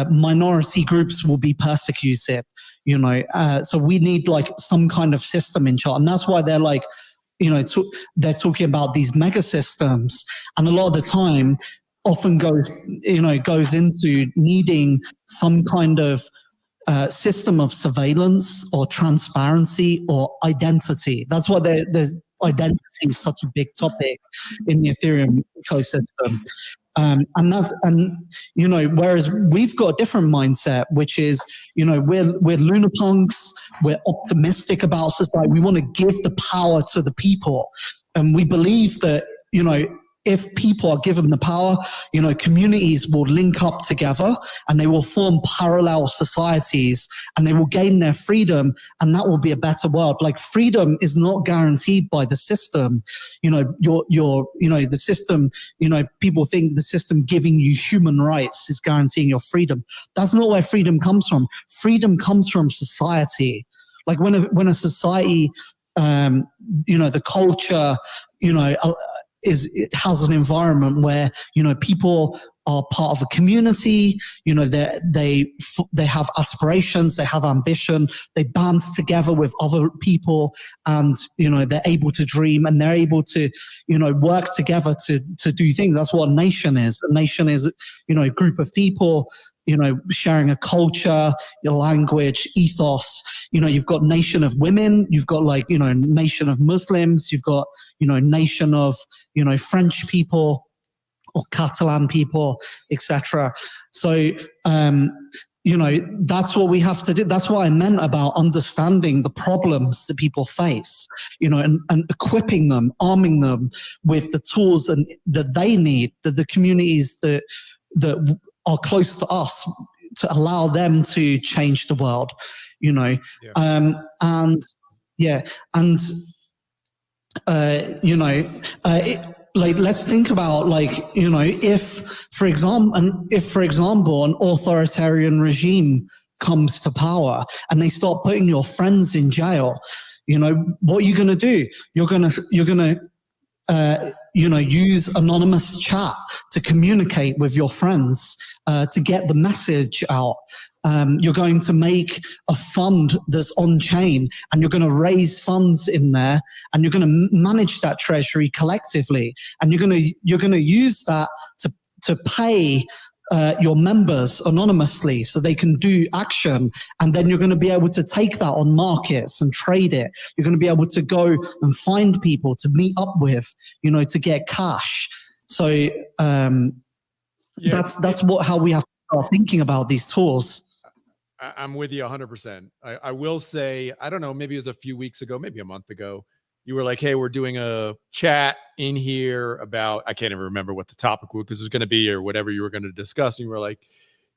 minority groups will be persecuted, so we need like some kind of system in charge. And that's why they're like, they're talking about these mega systems. And a lot of the time, often goes into needing some kind of system of surveillance or transparency or identity. That's why there's identity is such a big topic in the Ethereum ecosystem. And whereas we've got a different mindset, which is, we're lunar punks, we're optimistic about society. We want to give the power to the people. And we believe that, if people are given the power, communities will link up together and they will form parallel societies and they will gain their freedom, and that will be a better world. Like, freedom is not guaranteed by the system. The system, people think the system giving you human rights is guaranteeing your freedom. That's not where freedom comes from. Freedom comes from society. Like, when a society, the culture, it has an environment where people are part of a community, they have aspirations, they have ambition, they band together with other people, and they're able to dream, and they're able to work together to do things. That's what a nation is. A nation is a group of people sharing a culture, your language, ethos. You've got nation of women, you've got nation of Muslims, you've got nation of French people or Catalan people, etc. So that's what we have to do. That's what I meant about understanding the problems that people face, and equipping them, arming them with the tools that they need, that the communities that are close to us, to allow them to change the world, let's think about if for example an authoritarian regime comes to power and they start putting your friends in jail, what are you going to do? You're going to use anonymous chat to communicate with your friends, to get the message out. You're going to make a fund that's on chain, and you're going to raise funds in there, and you're going to manage that treasury collectively, and you're going to use that to pay your members anonymously so they can do action, and then you're going to be able to take that on markets and trade it. You're going to be able to go and find people to meet up with, to get cash. So that's how we have to start thinking about these tools. I'm with you 100%. I will say, I don't know, maybe it was a few weeks ago, maybe a month ago, you were like, hey, we're doing a chat in here about, I can't even remember what the topic was going to be or whatever you were going to discuss. And you were like,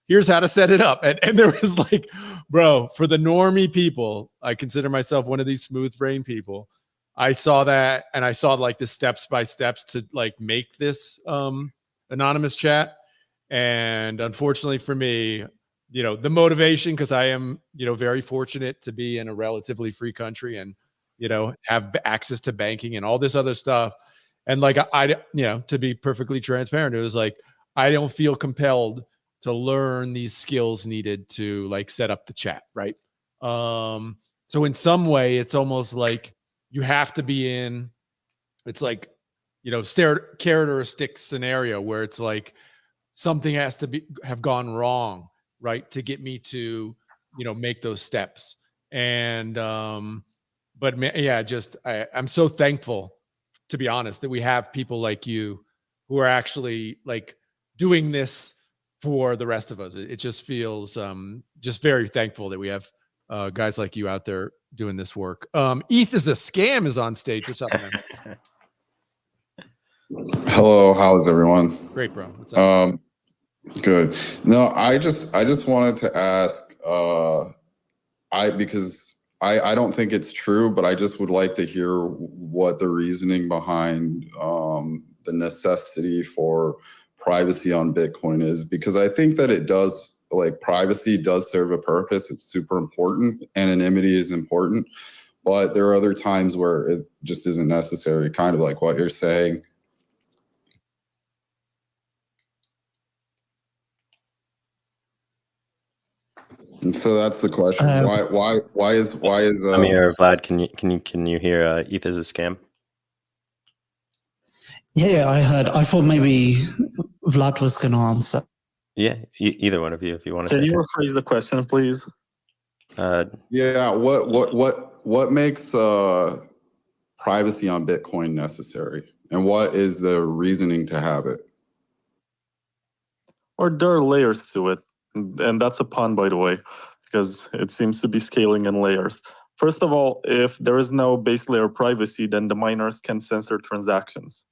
here's how to set it up. And there was like, bro, for the normie people, I consider myself one of these smooth brain people. I saw that, and I saw like the steps by steps to like make this anonymous chat. And unfortunately for me, the motivation, because I am, very fortunate to be in a relatively free country and, have access to banking and all this other stuff. And like, I to be perfectly transparent, it was like, I don't feel compelled to learn these skills needed to like set up the chat. Right. So in some way it's almost like you have to be in, it's like, carrot or a stick scenario where it's like something has to have gone wrong, right, to get me to make those steps. And but yeah, I'm so thankful, to be honest, that we have people like you who are actually like doing this for the rest of us. It just feels just very thankful that we have guys like you out there doing this work. ETH is a scam is on stage. What's up, man? Hello, how's everyone? Great, bro. What's up? Good. No, I just wanted to ask, because I don't think it's true, but I just would like to hear what the reasoning behind the necessity for privacy on Bitcoin is, because I think that it does, like, privacy does serve a purpose. It's super important. Anonymity is important, but there are other times where it just isn't necessary, kind of like what you're saying. And so that's the question. Why is Amir, Vlad, can you hear ETH is a scam? Yeah, I heard. I thought maybe Vlad was going to answer. Yeah, either one of you, if you want to. Can you rephrase the question, please? Yeah, what makes privacy on Bitcoin necessary, and what is the reasoning to have it? Or there are layers to it, and that's a pun, by the way, because it seems to be scaling in layers. First of all, if there is no base layer privacy, then the miners can censor transactions.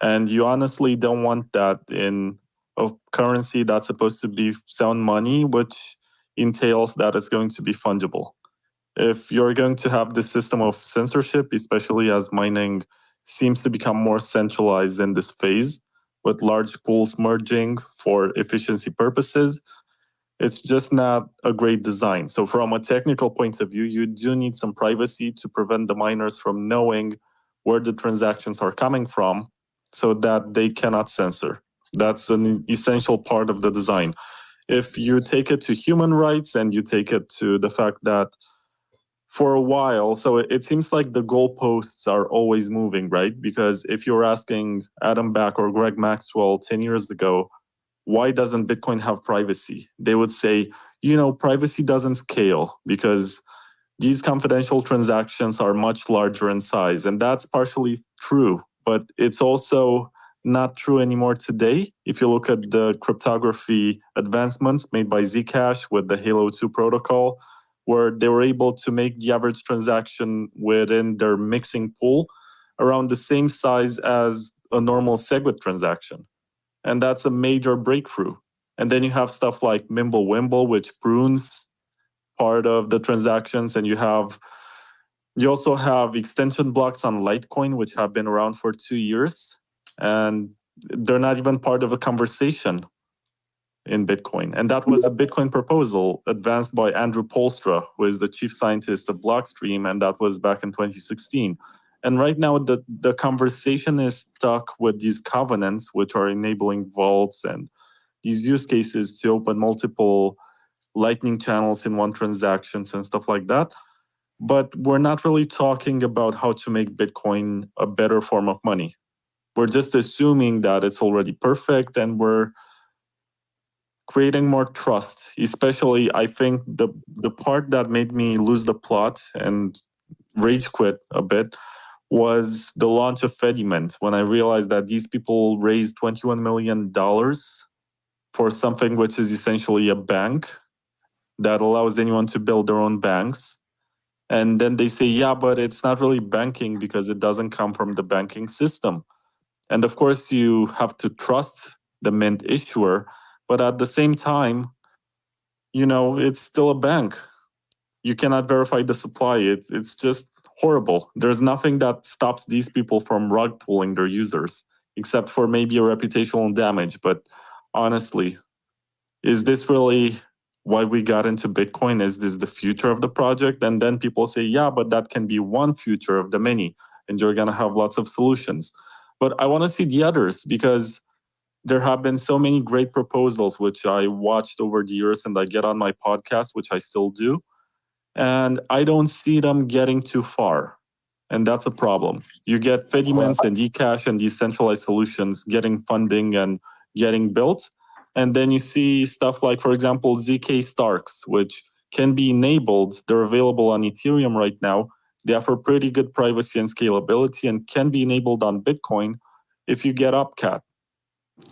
And you honestly don't want that in a currency that's supposed to be sound money, which entails that it's going to be fungible. If you're going to have this system of censorship, especially as mining seems to become more centralized in this phase, with large pools merging for efficiency purposes, it's just not a great design. So from a technical point of view, you do need some privacy to prevent the miners from knowing where the transactions are coming from so that they cannot censor. That's an essential part of the design. If you take it to human rights and you take it to the fact that for a while, so it seems like the goalposts are always moving, right? Because if you're asking Adam Back or Greg Maxwell 10 years ago, why doesn't Bitcoin have privacy? They would say, privacy doesn't scale because these confidential transactions are much larger in size. And that's partially true, but it's also not true anymore today. If you look at the cryptography advancements made by Zcash with the Halo 2 protocol, where they were able to make the average transaction within their mixing pool around the same size as a normal SegWit transaction. And that's a major breakthrough. And then you have stuff like Mimblewimble, which prunes part of the transactions. And you also have extension blocks on Litecoin, which have been around for 2 years. And they're not even part of a conversation in Bitcoin. And that was a Bitcoin proposal advanced by Andrew Polstra, who is the chief scientist of Blockstream, and that was back in 2016. And right now, the conversation is stuck with these covenants, which are enabling vaults and these use cases to open multiple Lightning channels in one transactions and stuff like that. But we're not really talking about how to make Bitcoin a better form of money. We're just assuming that it's already perfect, and we're creating more trust. Especially, I think the part that made me lose the plot and rage quit a bit was the launch of Fediment, when I realized that these people raised $21 million for something which is essentially a bank that allows anyone to build their own banks. And then they say, yeah, but it's not really banking because it doesn't come from the banking system. And of course, you have to trust the mint issuer, but at the same time, it's still a bank. You cannot verify the supply. It's just horrible. There's nothing that stops these people from rug pulling their users, except for maybe a reputational damage. But honestly, is this really why we got into Bitcoin? Is this the future of the project? And then people say, yeah, but that can be one future of the many, and you're going to have lots of solutions. But I want to see the others, because there have been so many great proposals, which I watched over the years and I get on my podcast, which I still do. And I don't see them getting too far. And that's a problem. You get Fediments and eCash and decentralized solutions getting funding and getting built. And then you see stuff like, for example, ZK Starks, which can be enabled. They're available on Ethereum right now. They offer pretty good privacy and scalability and can be enabled on Bitcoin if you get Upcat.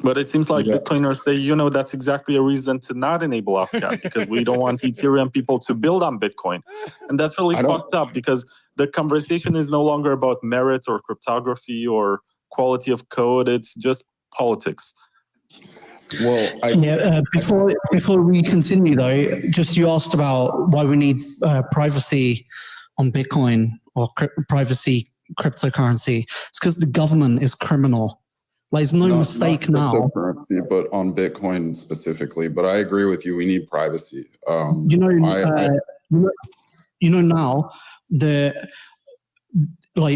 But it seems like Bitcoiners say, that's exactly a reason to not enable Upcat, because we don't want Ethereum people to build on Bitcoin. And that's really fucked up, because the conversation is no longer about merit or cryptography or quality of code. It's just politics. Well, before we continue though, just you asked about why we need privacy on Bitcoin or privacy cryptocurrency. It's because the government is criminal. There's no mistake now. Cryptocurrency, but on Bitcoin specifically. But I agree with you. We need privacy. Now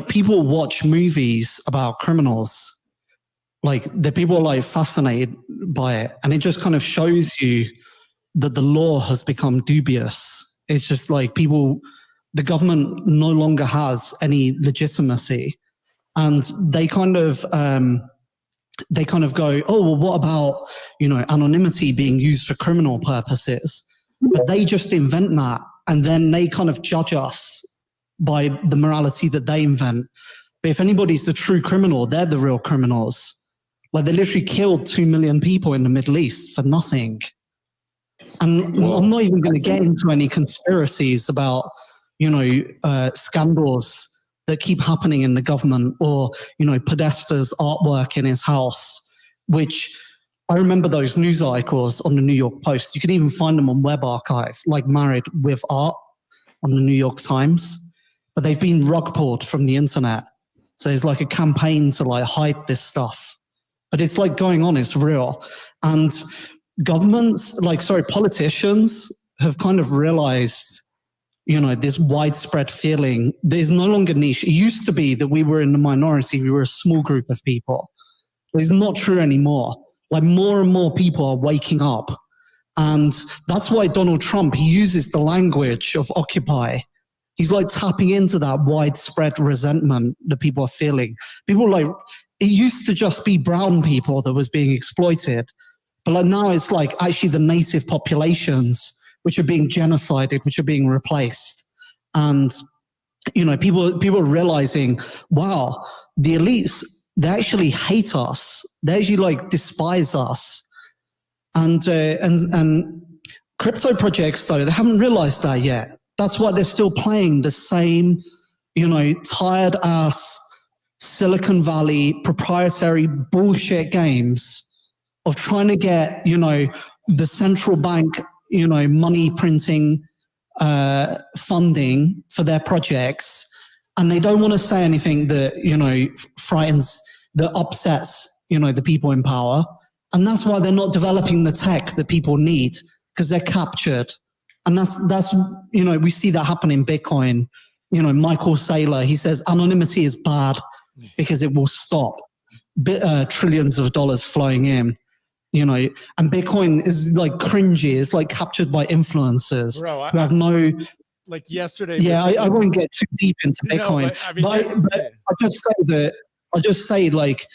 people watch movies about criminals. The people are fascinated by it, and it just kind of shows you that the law has become dubious. It's just the government no longer has any legitimacy, and they kind of they kind of go, oh, well, what about, anonymity being used for criminal purposes? But they just invent that, and then they kind of judge us by the morality that they invent. But if anybody's the true criminal, they're the real criminals. Like, they literally killed 2 million people in the Middle East for nothing. And I'm not even going to get into any conspiracies about, scandals that keep happening in the government, or, Podesta's artwork in his house, which I remember those news articles on the New York Post. You can even find them on Web Archive, like Married with Art on the New York Times. But they've been rug pulled from the internet. So it's like a campaign to like hide this stuff. But it's like going on, it's real. And politicians have kind of realized, this widespread feeling. There's no longer niche. It used to be that we were in the minority. We were a small group of people. But it's not true anymore. Like, more and more people are waking up. And that's why Donald Trump, he uses the language of Occupy. He's like tapping into that widespread resentment that people are feeling. People like, it used to just be brown people that was being exploited. But like now it's like actually the native populations which are being genocided, which are being replaced. And, people are realizing, wow, the elites, they actually hate us. They actually like despise us. And crypto projects, though, they haven't realized that yet. That's why they're still playing the same, tired ass Silicon Valley proprietary bullshit games of trying to get, the central bank, money printing funding for their projects. And they don't want to say anything that, frightens, that upsets, the people in power. And that's why they're not developing the tech that people need, because they're captured. And that's we see that happen in Bitcoin. Michael Saylor, he says anonymity is bad because it will stop trillions of dollars flowing in, and Bitcoin is like cringy. It's like captured by influencers who have no, like yesterday. Yeah, I won't get too deep into Bitcoin, but I just say like,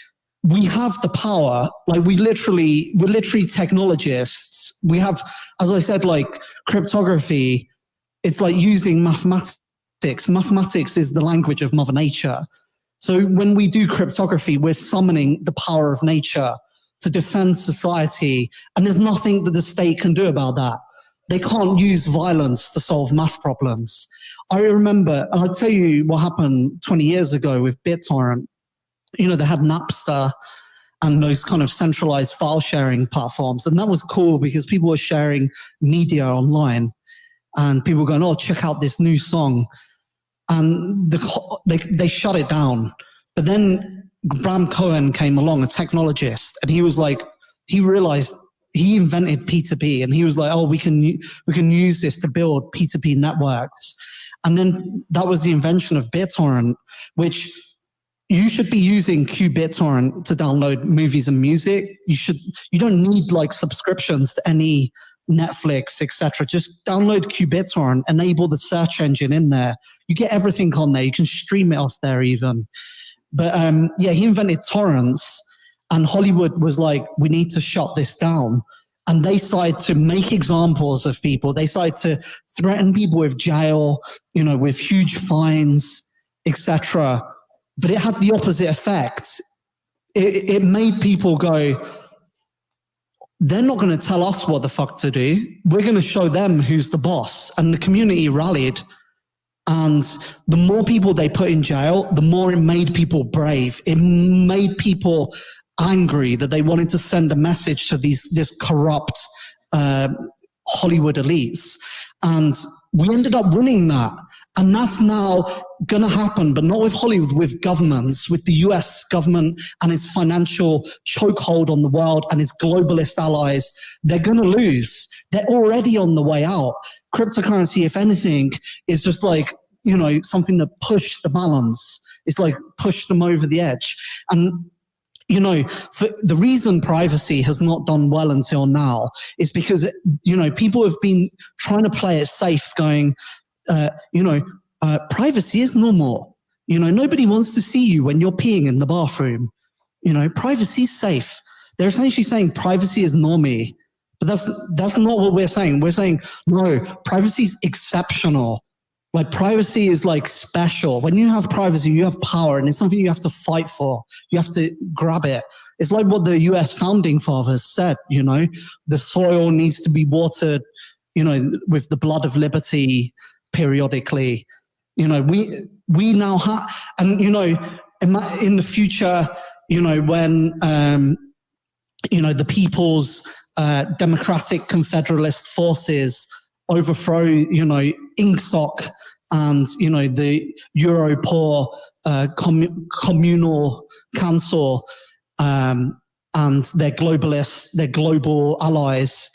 we have the power. Like we're literally technologists. We have, as I said, like cryptography. It's like using mathematics. Mathematics is the language of Mother Nature. So when we do cryptography, we're summoning the power of nature to defend society. And there's nothing that the state can do about that. They can't use violence to solve math problems. I remember, and I'll tell you what happened 20 years ago with BitTorrent. They had Napster and those kind of centralized file sharing platforms. And that was cool because people were sharing media online and people were going, oh, check out this new song. And they shut it down. But then Bram Cohen came along, a technologist, and he was like, he realized he invented P2P, and he was like, oh, we can use this to build P2P networks. And then that was the invention of BitTorrent, which you should be using QBitTorrent to download movies and music. You don't need like subscriptions to any Netflix, etc. Just download QBitTorrent, enable the search engine in there. You get everything on there. You can stream it off there even. But he invented torrents, and Hollywood was like, we need to shut this down. And they started to make examples of people. They started to threaten people with jail, with huge fines, etc. But it had the opposite effect. It made people go, they're not going to tell us what the fuck to do. We're going to show them who's the boss. And the community rallied. And the more people they put in jail, the more it made people brave. It made people angry that they wanted to send a message to this corrupt Hollywood elites. And we ended up winning that. And that's now going to happen, but not with Hollywood, with governments, with the US government and its financial chokehold on the world and its globalist allies. They're going to lose. They're already on the way out. Cryptocurrency, if anything, is just like, something that pushed the balance. It's like pushed them over the edge. And for the reason privacy has not done well until now is because, people have been trying to play it safe, going, privacy is normal. Nobody wants to see you when you're peeing in the bathroom. Privacy is safe. They're essentially saying privacy is normie, but that's not what we're saying. We're saying, no, privacy is exceptional. Like, privacy is like special. When you have privacy, you have power, and it's something you have to fight for. You have to grab it. It's like what the US founding fathers said, the soil needs to be watered, with the blood of liberty periodically. We now have, and, in the future, when, the People's Democratic Confederalist Forces overthrow, INGSOC and, the Europol communal council, and their global allies,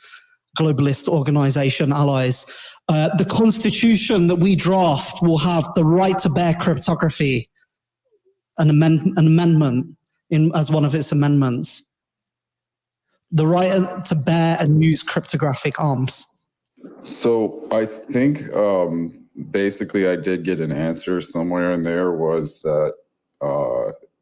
globalist organization allies. The constitution that we draft will have the right to bear cryptography, an amendment as one of its amendments. The right to bear and use cryptographic arms. So I think basically I did get an answer somewhere in there, was that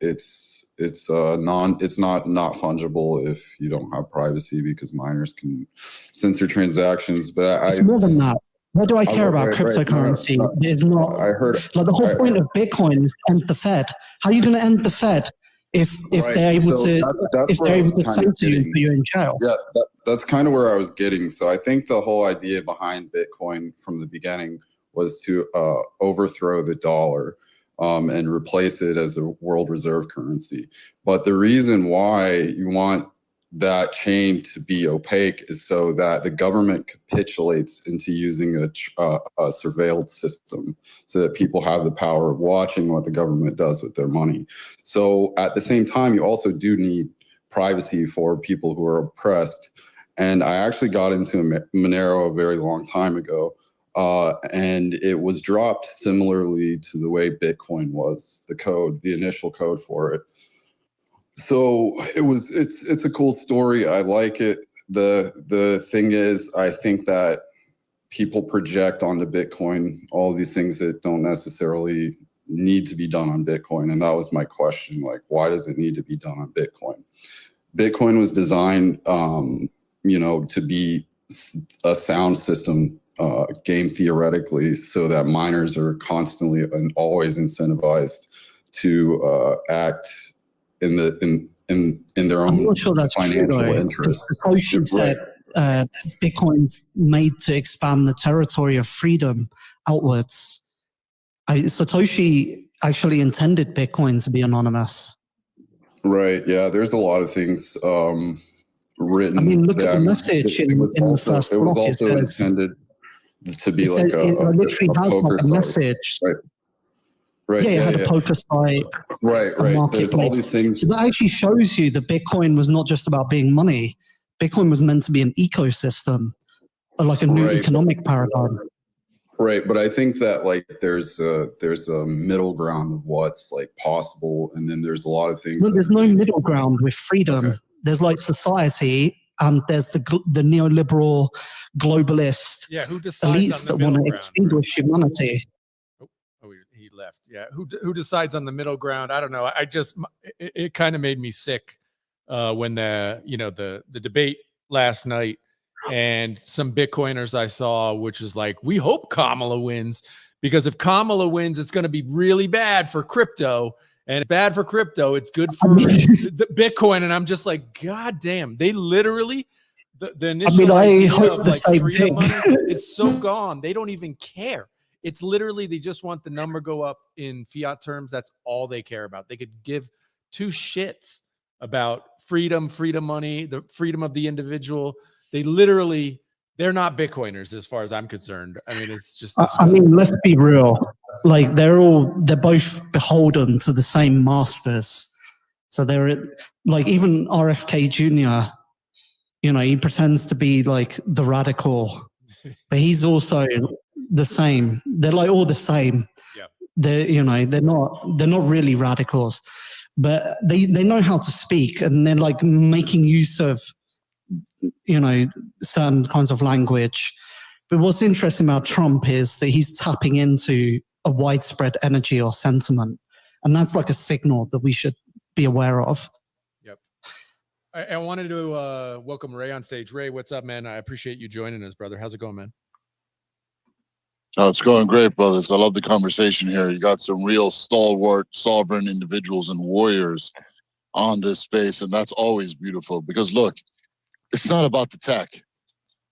it's not fungible if you don't have privacy, because miners can censor transactions. But it's more than that. What do I care about cryptocurrency? It's not. I heard, like, the whole point of Bitcoin is to end the Fed. How are you going to end the Fed if they're able to censor you and put you in jail? Yeah, that's kind of where I was getting. So I think the whole idea behind Bitcoin from the beginning was to overthrow the dollar and replace it as a world reserve currency. But the reason why you want that chain to be opaque is so that the government capitulates into using a surveilled system, so that people have the power of watching what the government does with their money. So at the same time, you also do need privacy for people who are oppressed. And I actually got into Monero a very long time ago, and it was dropped similarly to the way Bitcoin was, the initial code for it. So it's a cool story. I like it. The thing is, I think that people project onto Bitcoin all these things that don't necessarily need to be done on Bitcoin. And that was my question. Like, why does it need to be done on Bitcoin? Bitcoin was designed, to be a sound system, game theoretically, so that miners are constantly and always incentivized to act in their own financial interests. Satoshi said Bitcoin's made to expand the territory of freedom outwards. Satoshi actually intended Bitcoin to be anonymous. Right. Yeah. There's a lot of things written. I mean, look at the message in the first block. It was also intended to be like a poker message. Right. Right. Yeah, it had a poker site. Right. There's all these things. So that actually shows you that Bitcoin was not just about being money. Bitcoin was meant to be an ecosystem, or like a new economic paradigm. Right, but I think that like there's a middle ground of what's like possible, and then there's a lot of things. No, there's no middle ground with freedom. Okay. There's like society, and there's the neoliberal globalist elites that want to extinguish humanity. He left. Yeah, who decides on the middle ground? I don't know. It kind of made me sick when the debate last night. And some Bitcoiners I saw, which is like, we hope Kamala wins, because if Kamala wins, it's going to be really bad for crypto, and if bad for crypto, it's good for the Bitcoin. And I'm just like, God damn, they literally, the initial idea of like freedom money is so gone. They don't even care. It's literally, they just want the number go up in fiat terms. That's all they care about. They could give two shits about freedom money, the freedom of the individual. They're not Bitcoiners as far as I'm concerned. I mean, it's just, I mean, let's be real. Like they're both beholden to the same masters. So they're like, even RFK Jr., he pretends to be like the radical, but he's also the same. They're like all the same. Yeah. They're not really radicals, but they know how to speak, and they're like making use of certain kinds of language. But what's interesting about Trump is that he's tapping into a widespread energy or sentiment. And that's like a signal that we should be aware of. I wanted to welcome Ray on stage. Ray, what's up, man? I appreciate you joining us, brother. How's it going, man? Oh, it's going great, brothers. I love the conversation here. You got some real stalwart, sovereign individuals and warriors on this space, and that's always beautiful because look, it's not about the tech.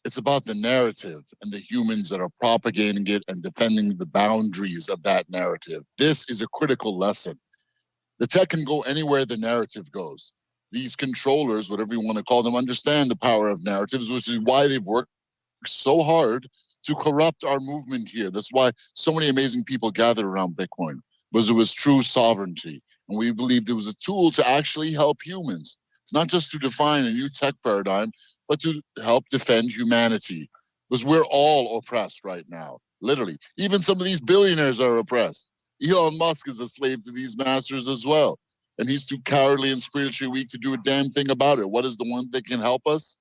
It's about the narrative and the humans that are propagating it and defending the boundaries of that narrative. This is a critical lesson. The tech can go anywhere the narrative goes. These controllers, whatever you want to call them, understand the power of narratives, which is why they've worked so hard to corrupt our movement here. That's why so many amazing people gathered around Bitcoin, because it was true sovereignty. And we believed it was a tool to actually help humans, not just to define a new tech paradigm, but to help defend humanity. Because we're all oppressed right now, literally. Even some of these billionaires are oppressed. Elon Musk is a slave to these masters as well. And he's too cowardly and spiritually weak to do a damn thing about it. What is the one that can help us?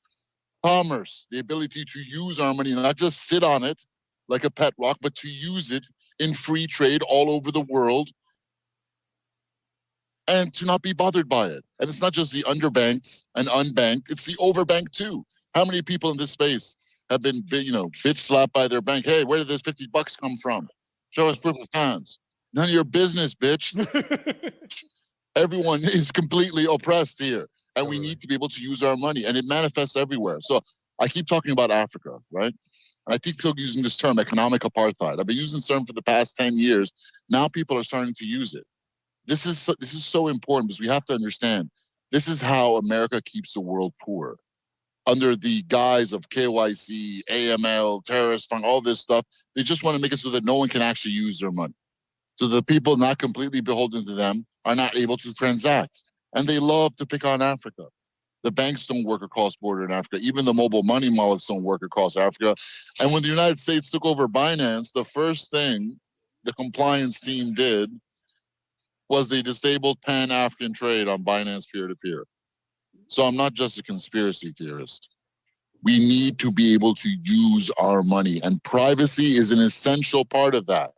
Commerce, the ability to use our money, not just sit on it like a pet rock, but to use it in free trade all over the world and to not be bothered by it. And it's not just the underbanked and unbanked, it's the overbanked too. How many people in this space have been, bitch slapped by their bank? Hey, where did this $50 come from? Show us proof of funds. None of your business, bitch. Everyone is completely oppressed here. And we need to be able to use our money, and it manifests everywhere. So I keep talking about Africa, right? And I keep using this term, economic apartheid. I've been using this term for the past 10 years. Now people are starting to use it. This is so important because we have to understand this is how America keeps the world poor. Under the guise of KYC, AML, terrorist fund, all this stuff, they just want to make it so that no one can actually use their money. So the people not completely beholden to them are not able to transact. And they love to pick on Africa. The banks don't work across border in Africa. Even the mobile money wallets don't work across Africa. And when the United States took over Binance, the first thing the compliance team did was they disabled Pan-African trade on Binance peer-to-peer. So I'm not just a conspiracy theorist. We need to be able to use our money, and privacy is an essential part of that.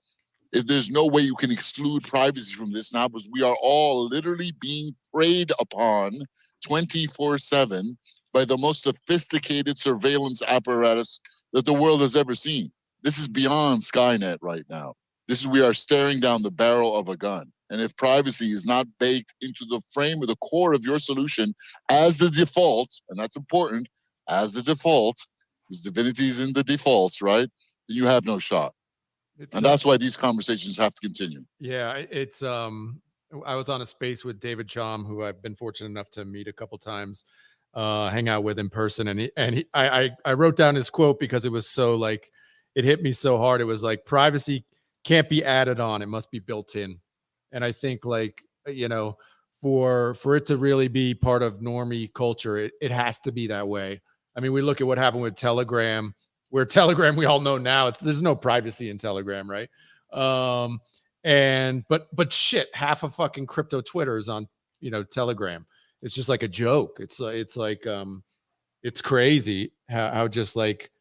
If there's no way you can exclude privacy from this now, because we are all literally being preyed upon 24/7 by the most sophisticated surveillance apparatus that the world has ever seen. This is beyond Skynet right now. We are staring down the barrel of a gun. And if privacy is not baked into the frame or the core of your solution as the default, and that's important, as the default, because divinity is in the defaults, right? Then you have no shot. And that's why these conversations have to continue. Yeah, it's I was on a space with David Chom, who I've been fortunate enough to meet a couple times, hang out with in person, and I wrote down his quote because it was so like it hit me so hard. It was like, privacy can't be added on; it must be built in. And I think, like, for it to really be part of normie culture, it has to be that way. I mean, we look at what happened with Telegram. Where Telegram, we all know now, there's no privacy in Telegram, right? But shit, half of fucking crypto Twitter is on, Telegram. It's just like a joke. It's like it's crazy how just like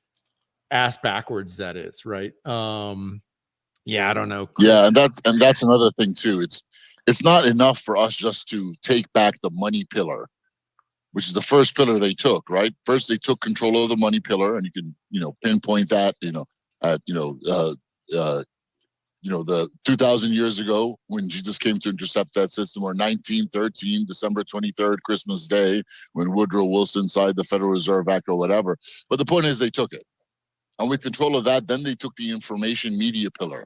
ass backwards that is, right? Yeah, I don't know. Yeah, and that's another thing too. It's not enough for us just to take back the money pillar, which is the first pillar they took, right? First, they took control of the money pillar, and you can, pinpoint that, at, the 2,000 years ago when Jesus came to intercept that system, or 1913, December 23rd, Christmas Day, when Woodrow Wilson signed the Federal Reserve Act or whatever. But the point is they took it. And with control of that, then they took the information media pillar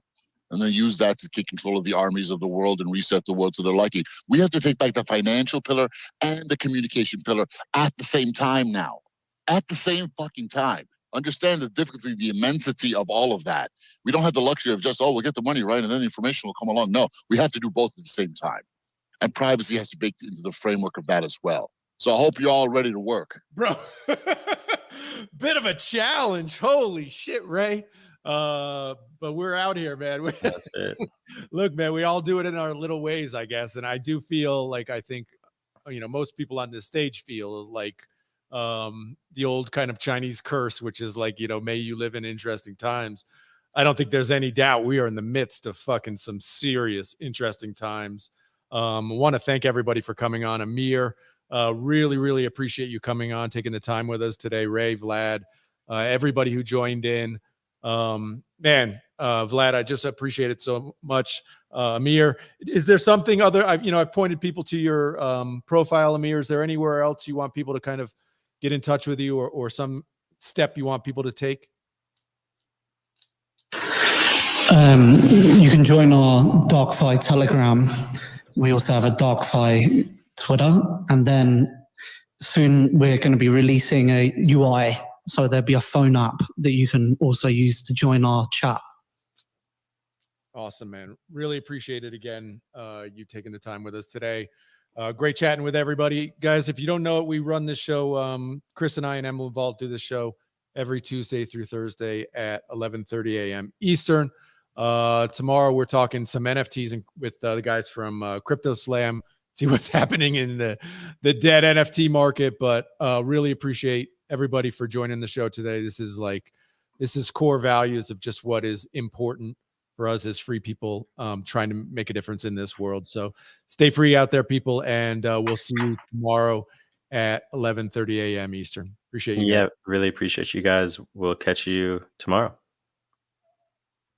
and then used that to take control of the armies of the world and reset the world to their liking. We have to take back the financial pillar and the communication pillar at the same time now. At the same fucking time. Understand the difficulty, the immensity of all of that. We don't have the luxury of just, we'll get the money right and then the information will come along. No, we have to do both at the same time. And privacy has to be baked into the framework of that as well. So I hope you're all ready to work. Bro, bit of a challenge. Holy shit, Ray. But we're out here, man. That's it. Look, man, we all do it in our little ways, I guess. And I do feel like, I think, most people on this stage feel like the old kind of Chinese curse, which is like, may you live in interesting times. I don't think there's any doubt we are in the midst of fucking some serious interesting times. I want to thank everybody for coming on. Amir, Really, really appreciate you coming on, taking the time with us today. Ray, Vlad, everybody who joined in. Vlad, I just appreciate it so much. Amir, is there something other? I've pointed people to your profile, Amir. Is there anywhere else you want people to kind of get in touch with you, or some step you want people to take? You can join our DarkFi Telegram. We also have a DarkFi Twitter, and then soon we're going to be releasing a UI. So there'll be a phone app that you can also use to join our chat. Awesome, man. Really appreciate it again. You taking the time with us today. Great chatting with everybody. Guys, if you don't know it, we run this show. Chris and I and Emblem Vault do this show every Tuesday through Thursday at 11:30 a.m. Eastern. Tomorrow we're talking some NFTs with the guys from Crypto Slam. See what's happening in the dead NFT market. But really appreciate everybody for joining the show today. This is core values of just what is important for us as free people trying to make a difference in this world. So stay free out there, people, and we'll see you tomorrow at 11:30 a.m. Eastern. Appreciate you. Yeah, really appreciate you guys. We'll catch you tomorrow.